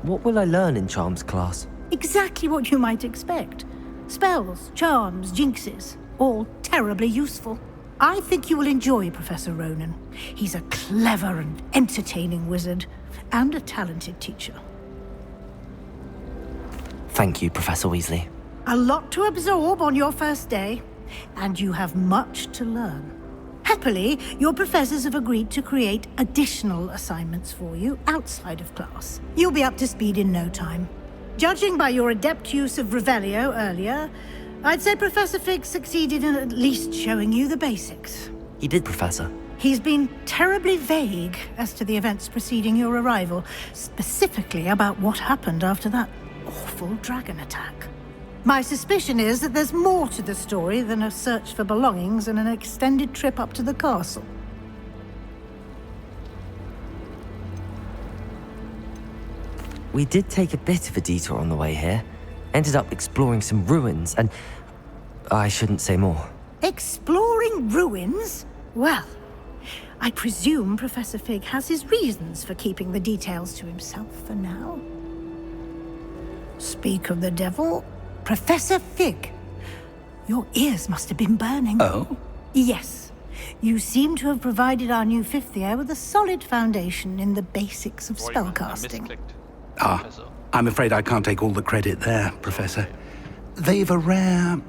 What will I learn in Charms class? Exactly what you might expect. Spells, charms, jinxes, all terribly useful. I think you will enjoy Professor Ronan. He's a clever and entertaining wizard, and a talented teacher. Thank you, Professor Weasley. A lot to absorb on your first day, and you have much to learn. Happily, your professors have agreed to create additional assignments for you outside of class. You'll be up to speed in no time. Judging by your adept use of Revelio earlier, I'd say Professor Fig succeeded in at least showing you the basics. He did, Professor. He's been terribly vague as to the events preceding your arrival, specifically about what happened after that awful dragon attack. My suspicion is that there's more to the story than a search for belongings and an extended trip up to the castle. We did take a bit of a detour on the way here. Ended up exploring some ruins and... I shouldn't say more. Exploring ruins? Well, I presume Professor Fig has his reasons for keeping the details to himself for now. Speak of the devil, Professor Fig. Your ears must have been burning. Oh? Yes. You seem to have provided our new fifth year with a solid foundation in the basics of spellcasting. I'm afraid I can't take all the credit there, Professor. They've a rare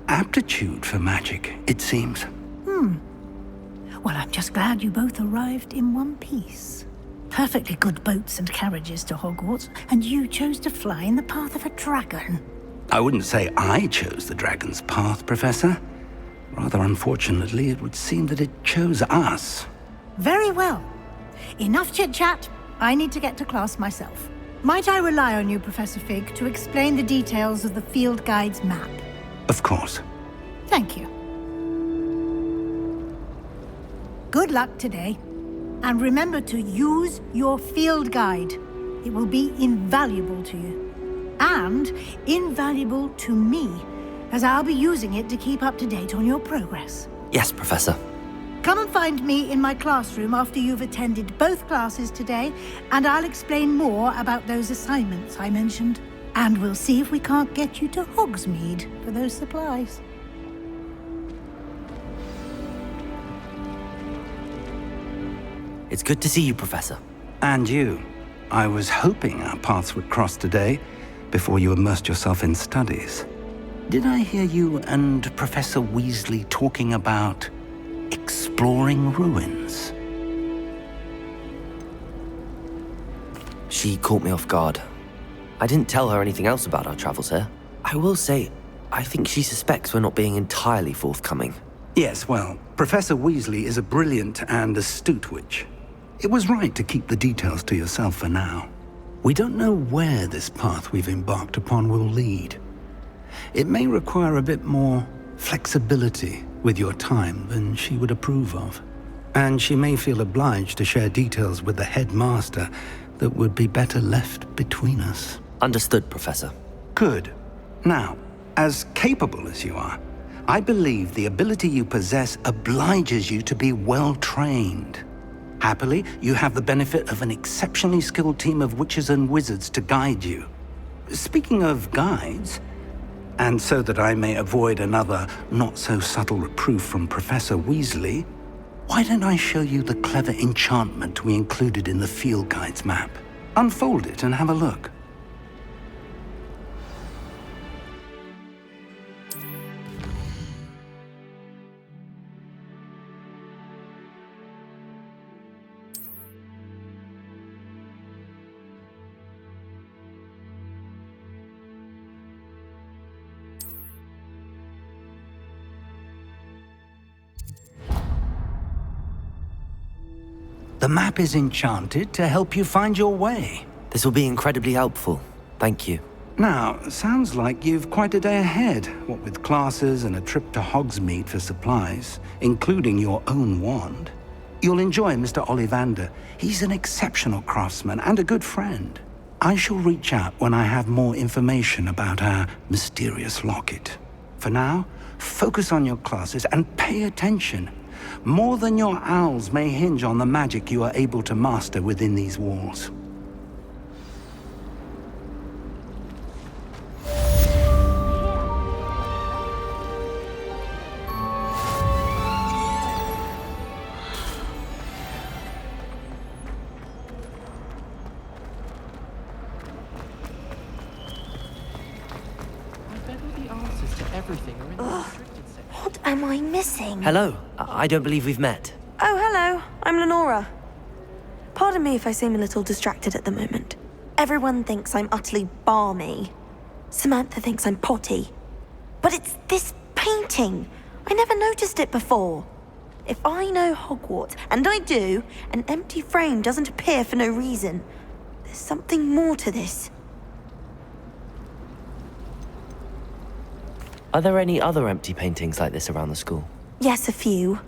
aptitude for magic, it seems. Well, I'm just glad you both arrived in one piece. Perfectly good boats and carriages to Hogwarts, and you chose to fly in the path of a dragon. I wouldn't say I chose the dragon's path, Professor. Rather unfortunately, it would seem that it chose us. Very well. Enough chit-chat. I need to get to class myself. Might I rely on you, Professor Fig, to explain the details of the field guide's map? Of course. Thank you. Good luck today. And remember to use your field guide. It will be invaluable to you. And invaluable to me, as I'll be using it to keep up to date on your progress. Yes, Professor. Come and find me in my classroom after you've attended both classes today, and I'll explain more about those assignments I mentioned. And we'll see if we can't get you to Hogsmeade for those supplies. It's good to see you, Professor. And you. I was hoping our paths would cross today, before you immersed yourself in studies. Did I hear you and Professor Weasley talking about exploring ruins? She caught me off guard. I didn't tell her anything else about our travels here. I will say, I think she suspects we're not being entirely forthcoming. Yes, well, Professor Weasley is a brilliant and astute witch. It was right to keep the details to yourself for now. We don't know where this path we've embarked upon will lead. It may require a bit more flexibility with your time than she would approve of. and she may feel obliged to share details with the headmaster that would be better left between us. Understood, Professor. Good. Now, as capable as you are, I believe the ability you possess obliges you to be well trained. Happily, you have the benefit of an exceptionally skilled team of witches and wizards to guide you. Speaking of guides, and so that I may avoid another not-so-subtle reproof from Professor Weasley, why don't I show you the clever enchantment we included in the field guide's map? Unfold it and have a look. The map is enchanted to help you find your way. This will be incredibly helpful. Thank you. Now, sounds like you've quite a day ahead, what with classes and a trip to Hogsmeade for supplies, including your own wand. You'll enjoy Mr. Ollivander. He's an exceptional craftsman and a good friend. I shall reach out when I have more information about our mysterious locket. For now, focus on your classes and pay attention. More than your owls may hinge on the magic you are able to master within these walls. What am I missing? Hello. I don't believe we've met. Oh, hello. I'm Lenora. Pardon me if I seem a little distracted at the moment. Everyone thinks I'm utterly balmy. Samantha thinks I'm potty. But it's this painting. I never noticed it before. If I know Hogwarts, and I do, an empty frame doesn't appear for no reason. There's something more to this. Are there any other empty paintings like this around the school? Yes, a few.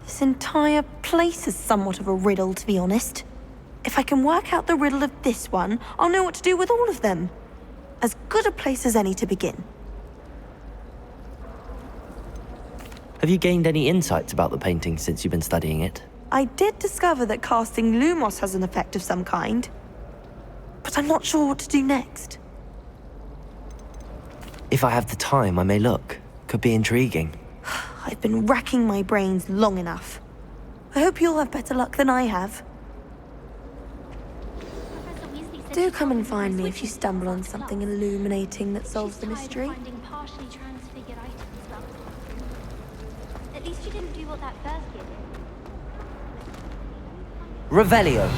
This entire place is somewhat of a riddle, to be honest. If I can work out the riddle of this one, I'll know what to do with all of them. As good a place as any to begin. Have you gained any insights about the painting since you've been studying it? I did discover that casting Lumos has an effect of some kind. But I'm not sure what to do next. If I have the time, I may look. Could be intriguing. I've been racking my brains long enough. I hope you'll have better luck than I have. Do come and find me if you stumble on something illuminating that solves the mystery. At least you didn't do what that first kid did. Revelio.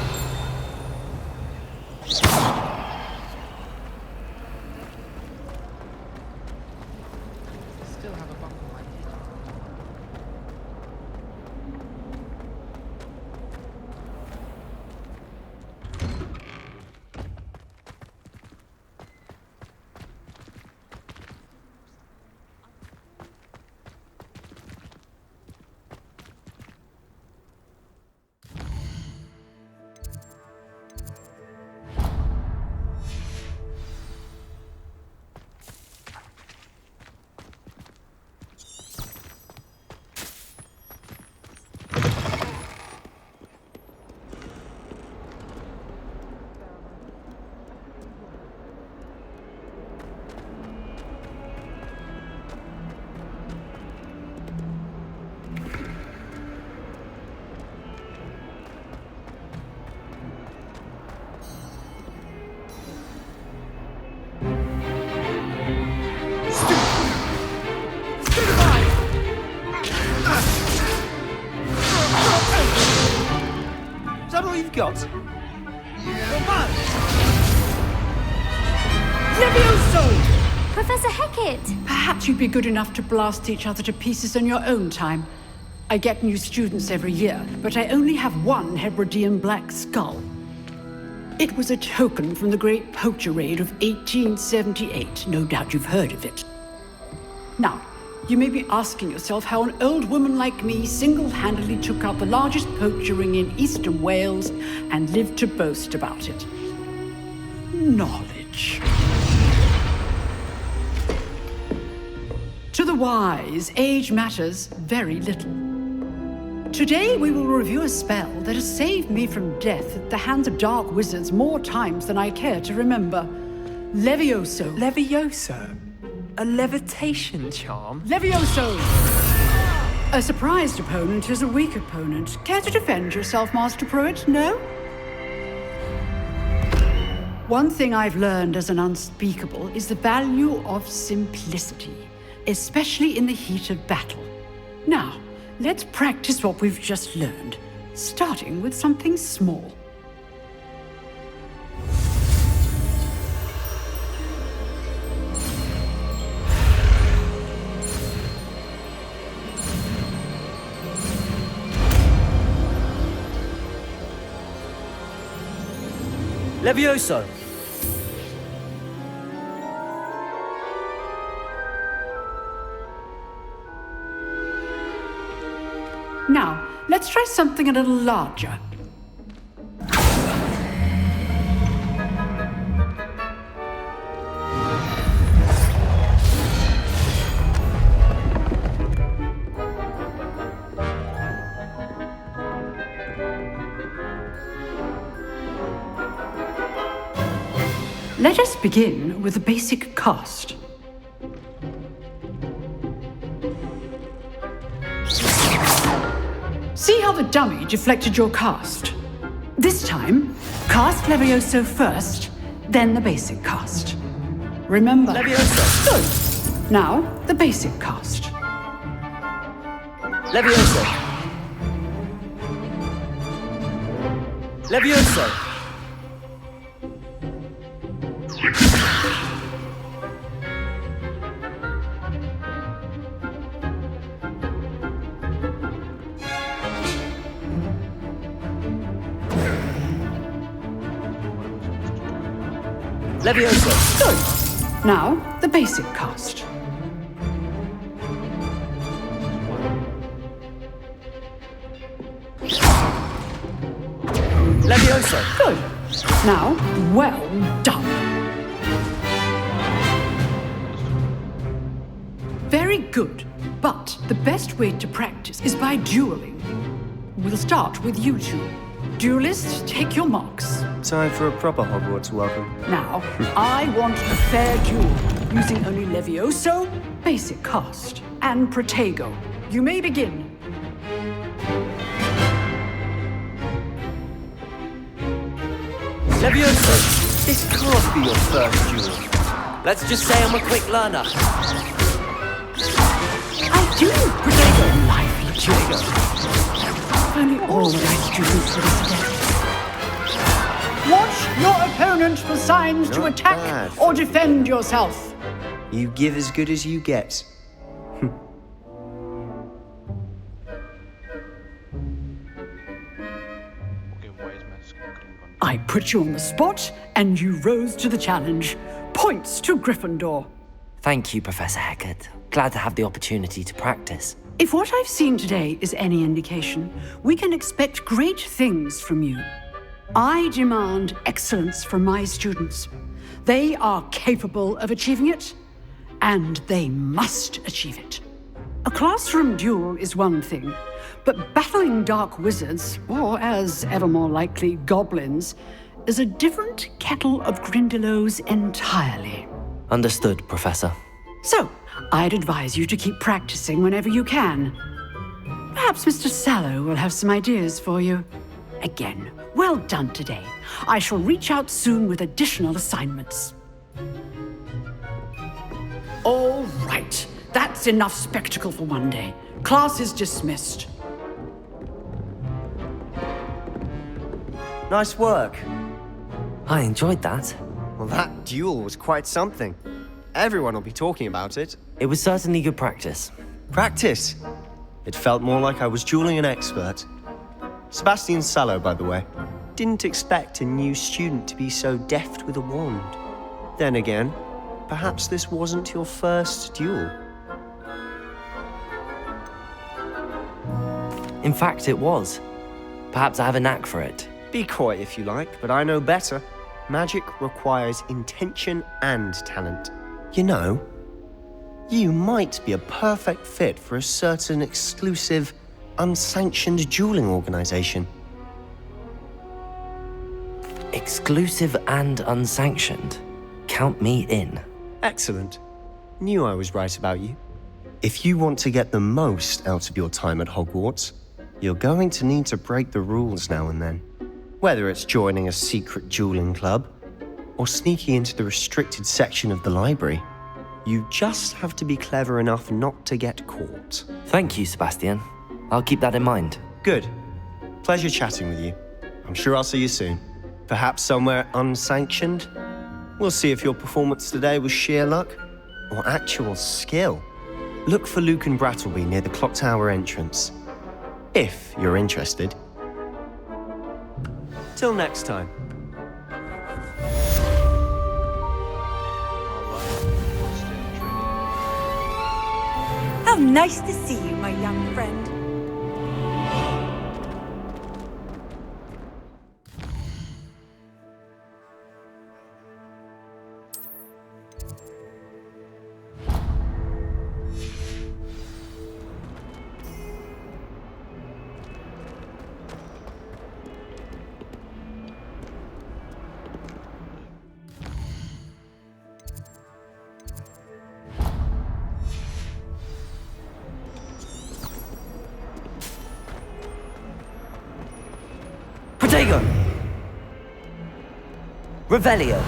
Is that all you've got? Levioso! Professor Hecat! Perhaps you'd be good enough to blast each other to pieces in your own time. I get new students every year, but I only have one Hebridean black skull. It was a token from the Great Poacher Raid of 1878. No doubt you've heard of it. Now, you may be asking yourself how an old woman like me single-handedly took out the largest poacher ring in eastern Wales and lived to boast about it. Knowledge. To the wise, age matters very little. Today we will review a spell that has saved me from death at the hands of dark wizards more times than I care to remember. Levioso. Levioso? A levitation charm? Levioso! A surprised opponent is a weak opponent. Care to defend yourself, Master Pruitt? No? One thing I've learned as an unspeakable is the value of simplicity, especially in the heat of battle. Now, let's practice what we've just learned, starting with something small. Levioso! Now, let's try something a little larger. Let us begin with the basic cast. See how the dummy deflected your cast? This time, cast Levioso first, then the basic cast. Remember... Levioso! Good! Now, the basic cast. Levioso! Levioso! Levioso! Good! Now, the basic cast. Levioso! Good! Now, well done. Very good, but the best way to practice is by dueling. We'll start with you two. Duelists, take your marks. Time for a proper Hogwarts welcome. Now, I want a fair duel, using only Levioso, basic cast, and Protego. You may begin. Levioso! This can't be your first duel. Let's just say I'm a quick learner. I do! Protego, lively Protego. Only all the right students for this event. Watch your opponent for signs to attack or defend yourself. You give as good as you get. I put you on the spot, and you rose to the challenge. Points to Gryffindor. Thank you, Professor Hecat. Glad to have the opportunity to practice. If what I've seen today is any indication, we can expect great things from you. I demand excellence from my students. They are capable of achieving it, and they must achieve it. A classroom duel is one thing, but battling dark wizards, or as ever more likely, goblins, is a different kettle of Grindylows entirely. Understood, Professor. So, I'd advise you to keep practicing whenever you can. Perhaps Mr. Sallow will have some ideas for you. Again, well done today. I shall reach out soon with additional assignments. All right, that's enough spectacle for one day. Class is dismissed. Nice work. I enjoyed that. Well, that duel was quite something. Everyone will be talking about it. It was certainly good practice. Practice? It felt more like I was dueling an expert. Sebastian Sallow, by the way. Didn't expect a new student to be so deft with a wand. Then again, perhaps this wasn't your first duel. In fact, it was. Perhaps I have a knack for it. Be coy if you like, but I know better. Magic requires intention and talent. You know, you might be a perfect fit for a certain exclusive, unsanctioned dueling organization. Exclusive and unsanctioned. Count me in. Excellent. Knew I was right about you. If you want to get the most out of your time at Hogwarts, you're going to need to break the rules now and then. Whether it's joining a secret dueling club, or sneaking into the restricted section of the library, you just have to be clever enough not to get caught. Thank you, Sebastian. I'll keep that in mind. Good. Pleasure chatting with you. I'm sure I'll see you soon. Perhaps somewhere unsanctioned? We'll see if your performance today was sheer luck or actual skill. Look for Luke and Brattleby near the clock tower entrance. If you're interested. Till next time. How nice to see you, my young friend. Protego! Revelio!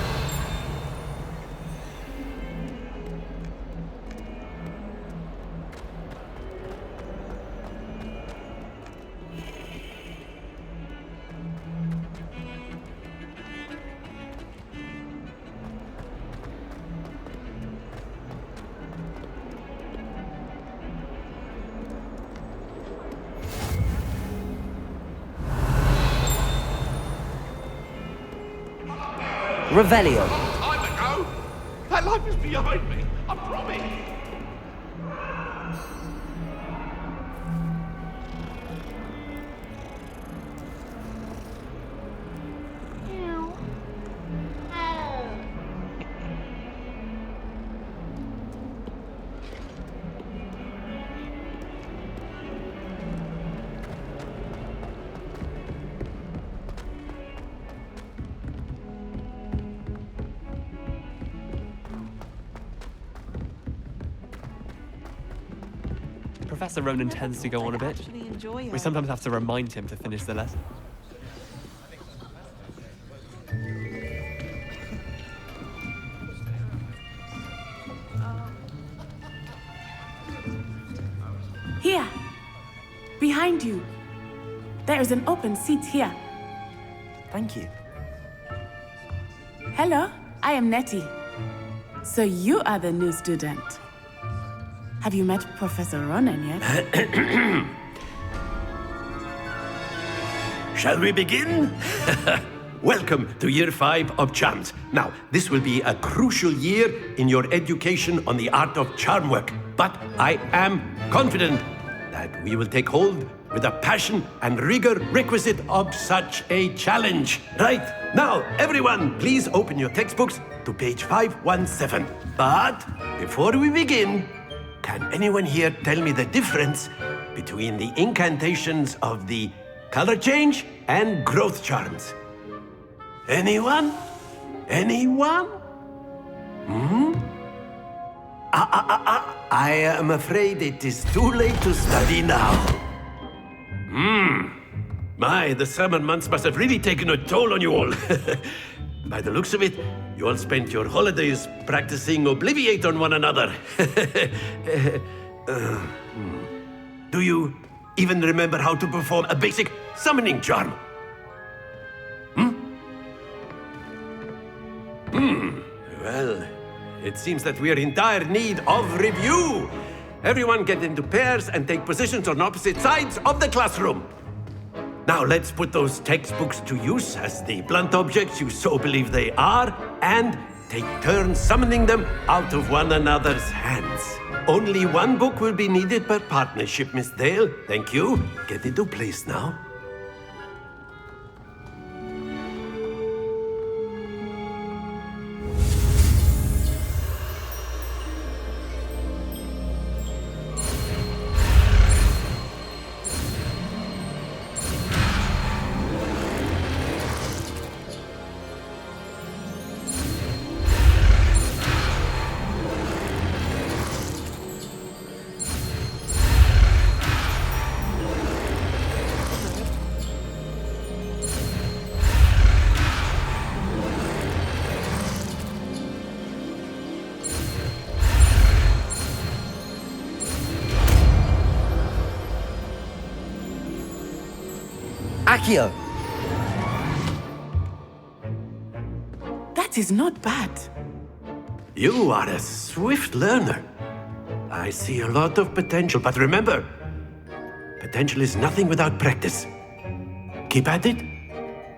Revelio. Time ago. That life is behind me. I promise. Professor Ronan tends to go on a bit. We sometimes have to remind him to finish the lesson. Here, behind you. There is an open seat here. Thank you. Hello, I am Nettie. So you are the new student. Have you met Professor Ronan yet? Shall we begin? Welcome to Year 5 of Charms. Now, this will be a crucial year in your education on the art of charm work. But I am confident that we will take hold with the passion and rigor requisite of such a challenge. Right, now, everyone, please open your textbooks to page 517. But before we begin, can anyone here tell me the difference between the incantations of the color change and growth charms? Anyone? Anyone? I am afraid it is too late to study now. My, the summer months must have really taken a toll on you all. By the looks of it, you all spent your holidays practicing Obliviate on one another. Do you even remember how to perform a basic summoning charm? Well, it seems that we are in dire need of review. Everyone get into pairs and take positions on opposite sides of the classroom. Now let's put those textbooks to use as the blunt objects you so believe they are, and take turns summoning them out of one another's hands. Only one book will be needed per partnership, Miss Dale. Thank you. Get into place now. Accio! That is not bad. You are a swift learner. I see a lot of potential, but remember, potential is nothing without practice. Keep at it.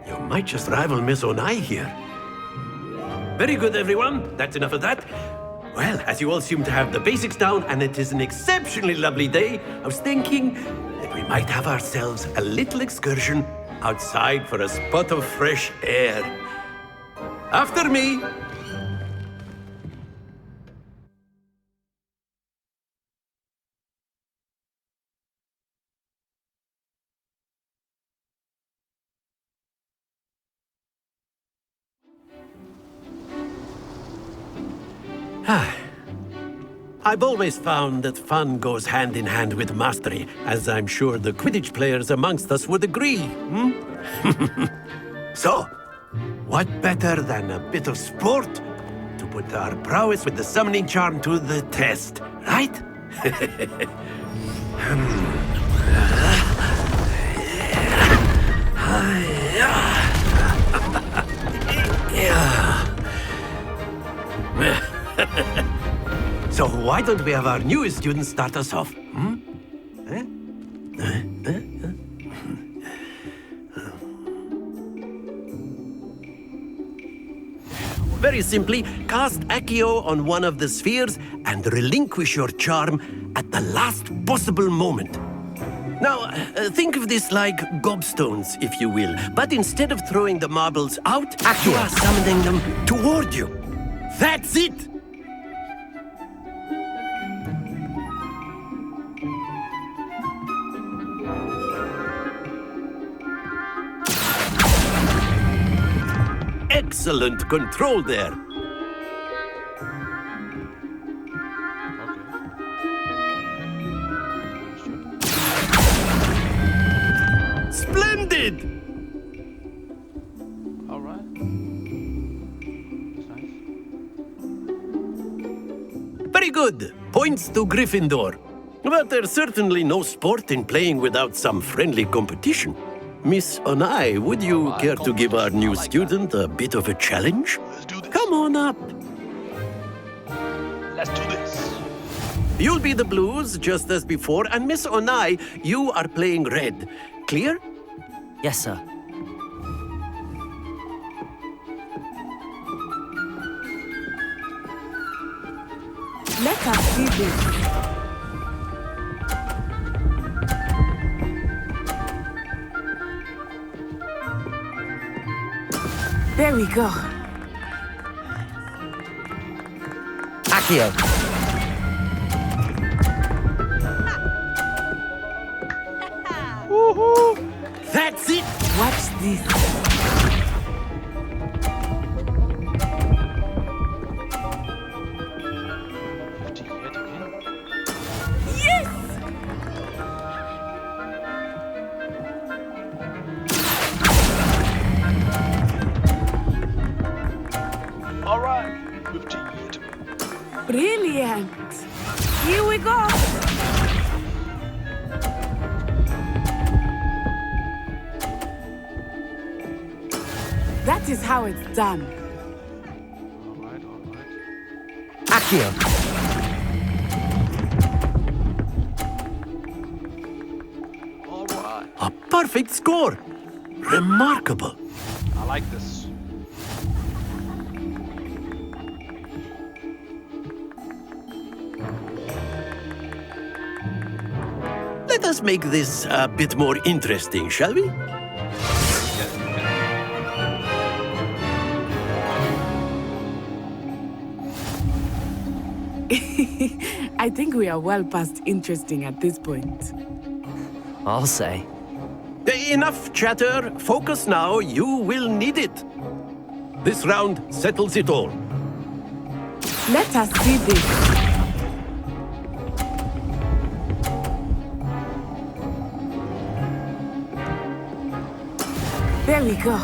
You might just rival Miss Onai here. Very good, everyone. That's enough of that. Well, as you all seem to have the basics down, and it is an exceptionally lovely day, I was thinking that we might have ourselves a little excursion outside for a spot of fresh air. After me! I've always found that fun goes hand in hand with mastery, as I'm sure the Quidditch players amongst us would agree. So, what better than a bit of sport to put our prowess with the summoning charm to the test, right? So why don't we have our newest student start us off? Very simply, cast Accio on one of the spheres and relinquish your charm at the last possible moment. Now, think of this like gobstones, if you will, but instead of throwing the marbles out, you are summoning them toward you. That's it! Excellent control there. Splendid! All right. That's nice. Very good. Points to Gryffindor. But there's certainly no sport in playing without some friendly competition. Miss Onai, would you care to give our new student a bit of a challenge? Let's do this. Come on up. Let's do this. You'll be the blues, just as before, and Miss Onai, you are playing red. Clear? Yes, sir. Let us see this. There we go. Accio! Woohoo! That's it! Watch this. Yes! All right. 58. Brilliant. Here we go. That is how it's done. All right. Accio! All right. A perfect score. Remarkable. I like this. us make this a bit more interesting, shall we? I think we are well past interesting at this point. I'll say. Enough chatter. Focus now. You will need it. This round settles it all. Let us see this. There we go.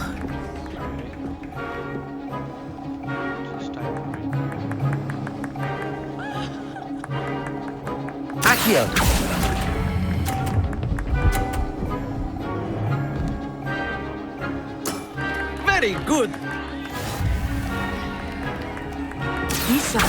Accio. Very good. Isha.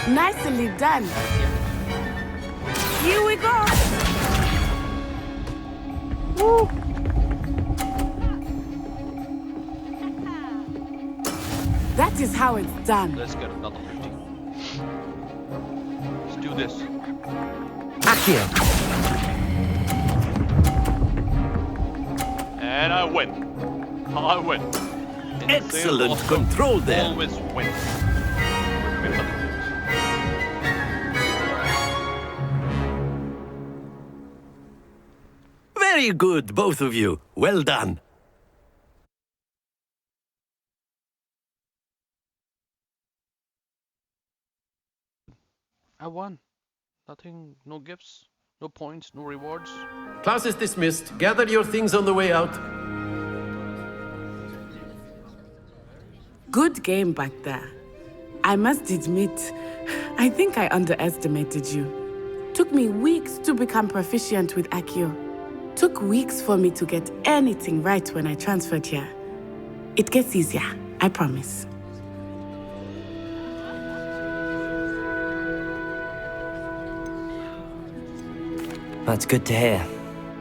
Nicely done. Here we go. Woo. That is how it's done. Let's get another 50. Let's do this. Accio. And I win. I win. Excellent control there. Always wins. Remember that. Very good, both of you. Well done. I won. Nothing, no gifts, no points, no rewards. Class is dismissed. Gather your things on the way out. Good game back there. I must admit, I think I underestimated you. Took me weeks to become proficient with Accio. Took weeks for me to get anything right when I transferred here. It gets easier, I promise. That's good to hear.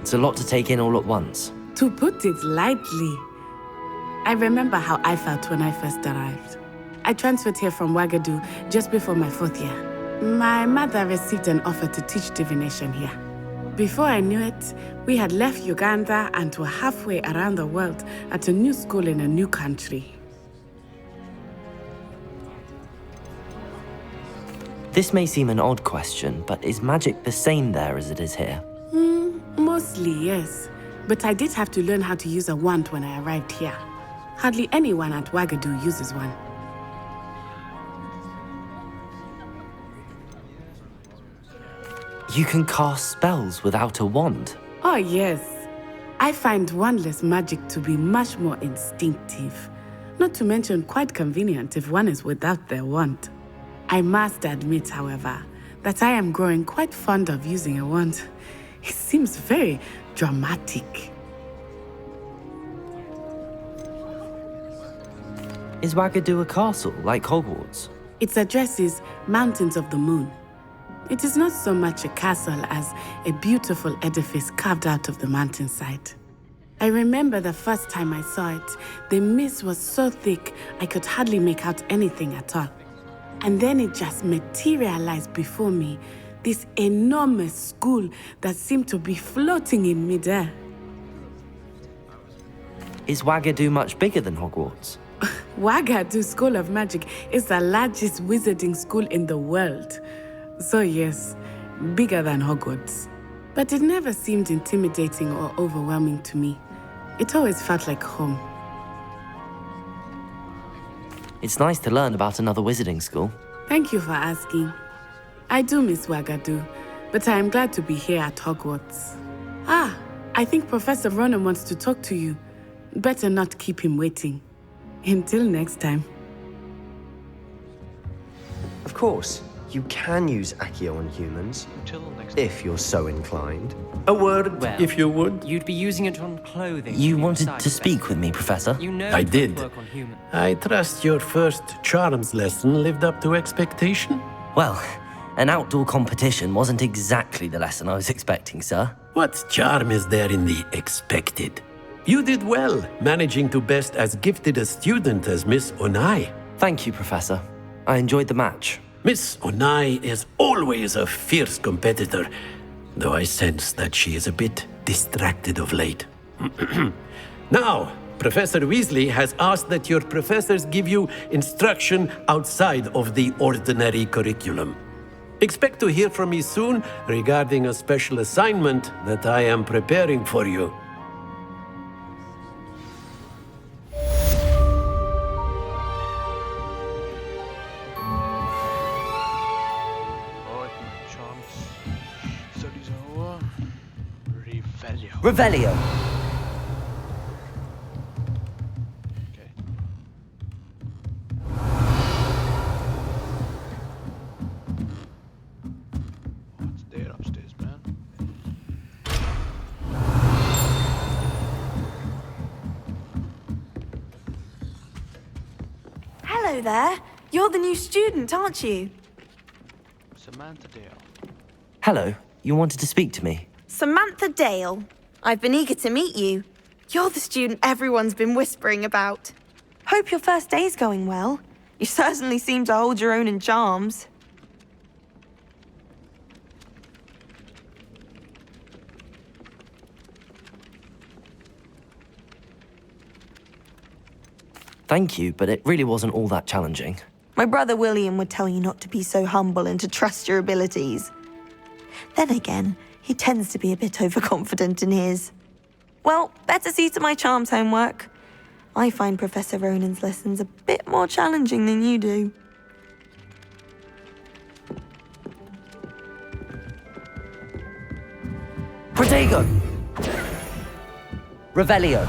It's a lot to take in all at once. To put it lightly, I remember how I felt when I first arrived. I transferred here from Ouagadougou just before my 4th year. My mother received an offer to teach divination here. Before I knew it, we had left Uganda and were halfway around the world at a new school in a new country. This may seem an odd question, but is magic the same there as it is here? Mostly, yes. But I did have to learn how to use a wand when I arrived here. Hardly anyone at Ouagadougou uses one. You can cast spells without a wand? Oh, yes. I find wandless magic to be much more instinctive. Not to mention quite convenient if one is without their wand. I must admit, however, that I am growing quite fond of using a wand. It seems very dramatic. Is Ouagadougou a castle, like Hogwarts? Its address is Mountains of the Moon. It is not so much a castle as a beautiful edifice carved out of the mountainside. I remember the first time I saw it, the mist was so thick I could hardly make out anything at all. And then it just materialized before me, this enormous school that seemed to be floating in midair. Is Ouagadougou much bigger than Hogwarts? Ouagadougou School of Magic is the largest wizarding school in the world. So yes, bigger than Hogwarts. But it never seemed intimidating or overwhelming to me. It always felt like home. It's nice to learn about another wizarding school. Thank you for asking. I do miss Ouagadougou, but I am glad to be here at Hogwarts. Ah, I think Professor Ronan wants to talk to you. Better not keep him waiting. Until next time. Of course, you can use Accio on humans, if you're so inclined. A word, Well, if you would. You'd be using it on clothing. You wanted to speak with me, Professor? You know I it did. doesn't work on humans. I trust your first charms lesson lived up to expectation? Well, an outdoor competition wasn't exactly the lesson I was expecting, sir. What charm is there in the expected? You did well, managing to best as gifted a student as Miss Onai. Thank you, Professor. I enjoyed the match. Miss Onai is always a fierce competitor, though I sense that she is a bit distracted of late. Now, Professor Weasley has asked that your professors give you instruction outside of the ordinary curriculum. Expect to hear from me soon regarding a special assignment that I am preparing for you. Alright, my charms. Studies are over. Revelio. Revelio. Okay. What's there upstairs, man? Hello there. You're the new student, aren't you? Samantha Dale. Hello. You wanted to speak to me? Samantha Dale. I've been eager to meet you. You're the student everyone's been whispering about. Hope your first day's going well. You certainly seem to hold your own in charms. Thank you, but it really wasn't all that challenging. My brother William would tell you not to be so humble and to trust your abilities. Then again, he tends to be a bit overconfident in his. Well, better see to my charms homework. I find Professor Ronan's lessons a bit more challenging than you do. Protego! Revelio.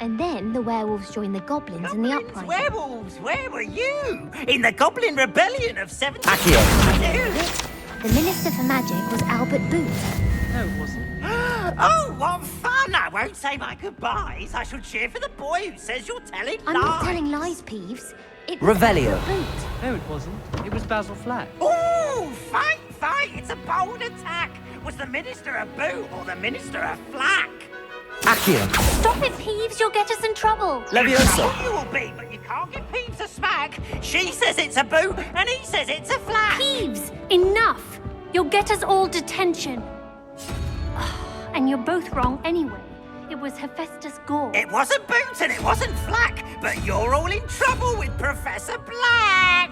And then the werewolves joined the goblins in the Goblins, uprising. werewolves, where were you? In the Goblin Rebellion of 17... The Minister for Magic was Albert Booth. No, it wasn't. Oh, what fun! I won't say my goodbyes. I shall cheer for the boy who says you're telling I'm lies. not telling lies, Peeves. It was Revelio. Albert Booth. No, it wasn't. It was Basil Flack. Ooh, fight, fight! It's a bold attack. Was the Minister a boot or the Minister a flack? Accio. Stop it, Peeves. You'll get us in trouble. Leviosa. You will be, but you can't give Peeves a smack. She says it's a boot, and he says it's a flack. Peeves, enough. You'll get us all detention. And you're both wrong anyway. It was Hephaestus Gore. It wasn't boot and it wasn't flack, but you're all in trouble with Professor Black.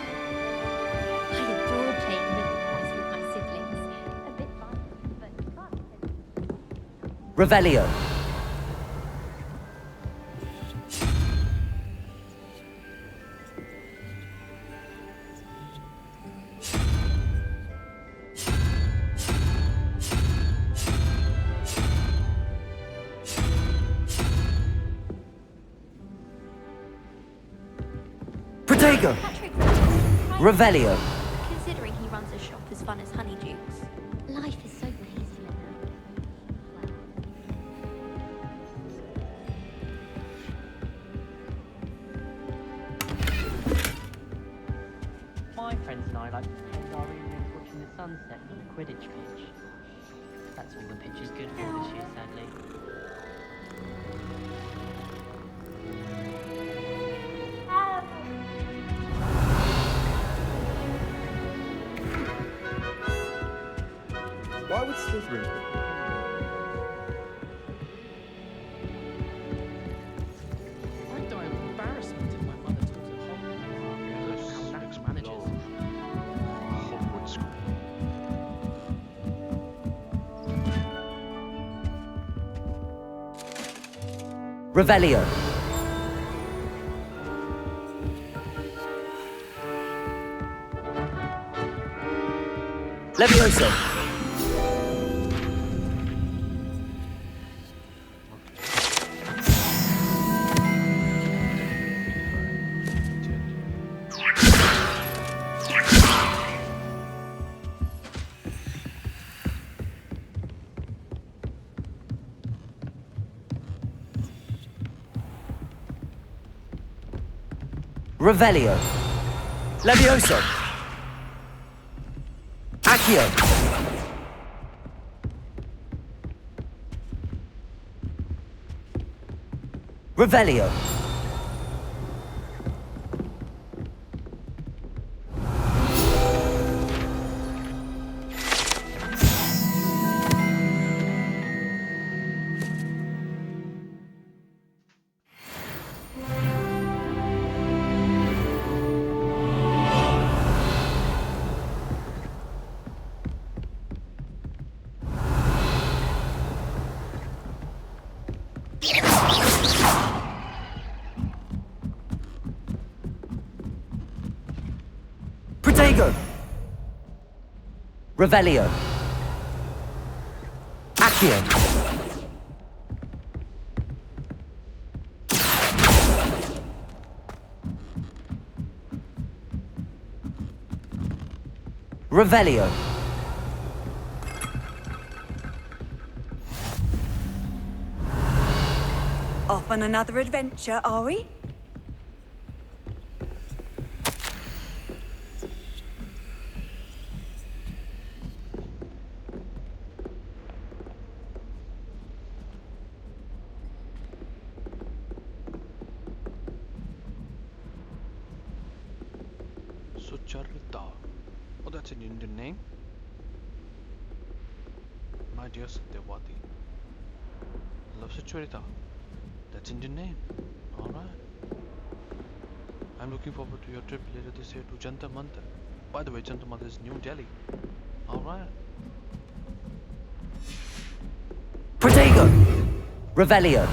I adore playing Riddle Pass with my siblings. A bit violent, but fun. Revelio. Protego. Revelio. Considering he runs a shop as fun as Honeydukes. Life is so peaceful now. My friends and I like to spend our evenings watching the sunset on the Quidditch pitch. That's all the pitch is good for this year, sadly. Why would Slytherin? I'd die of embarrassment if my mother told her Hogwarts managers. Hogwarts School. Revelio. Levioso. Revelio. Levioso. Accio. Revelio. Protego. Revelio. Accio. Revelio. Off on another adventure, are we? Sucharita. Oh, that's an Indian name. My dear Satyavati. Love Sucharita. That's Indian name. Alright. I'm looking forward to your trip later this year to Jantar Mantar. By the way, Jantar Mantar is New Delhi. Alright. Protego. Revelio.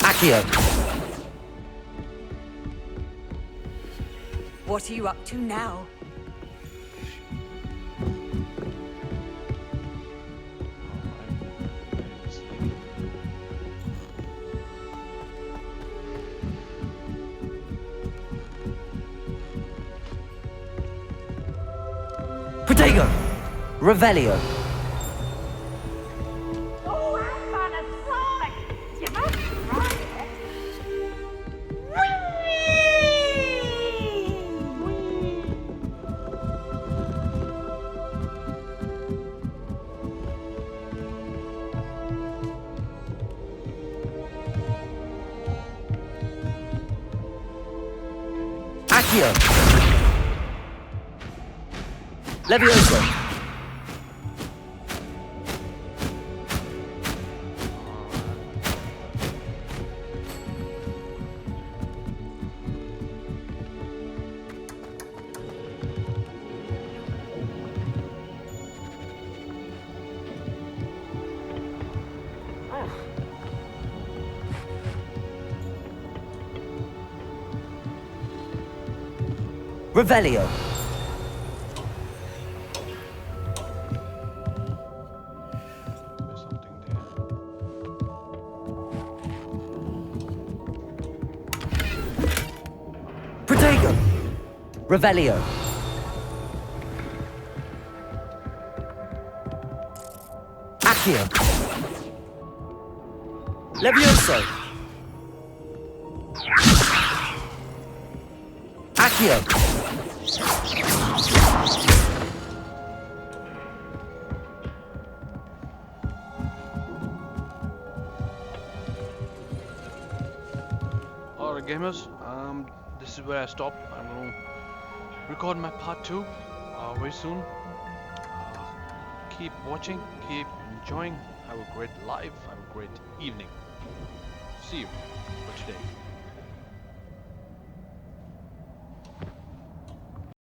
Accio. What are you up to now? Protego. Revelio. Accio. Levioso. Revelio. Protego. Revelio. Accio. Levioso. Accio. Alright gamers, this is where I stop. I'm going to record my part 2 very soon. Keep watching, keep enjoying, have a great life, have a great evening. See you for today.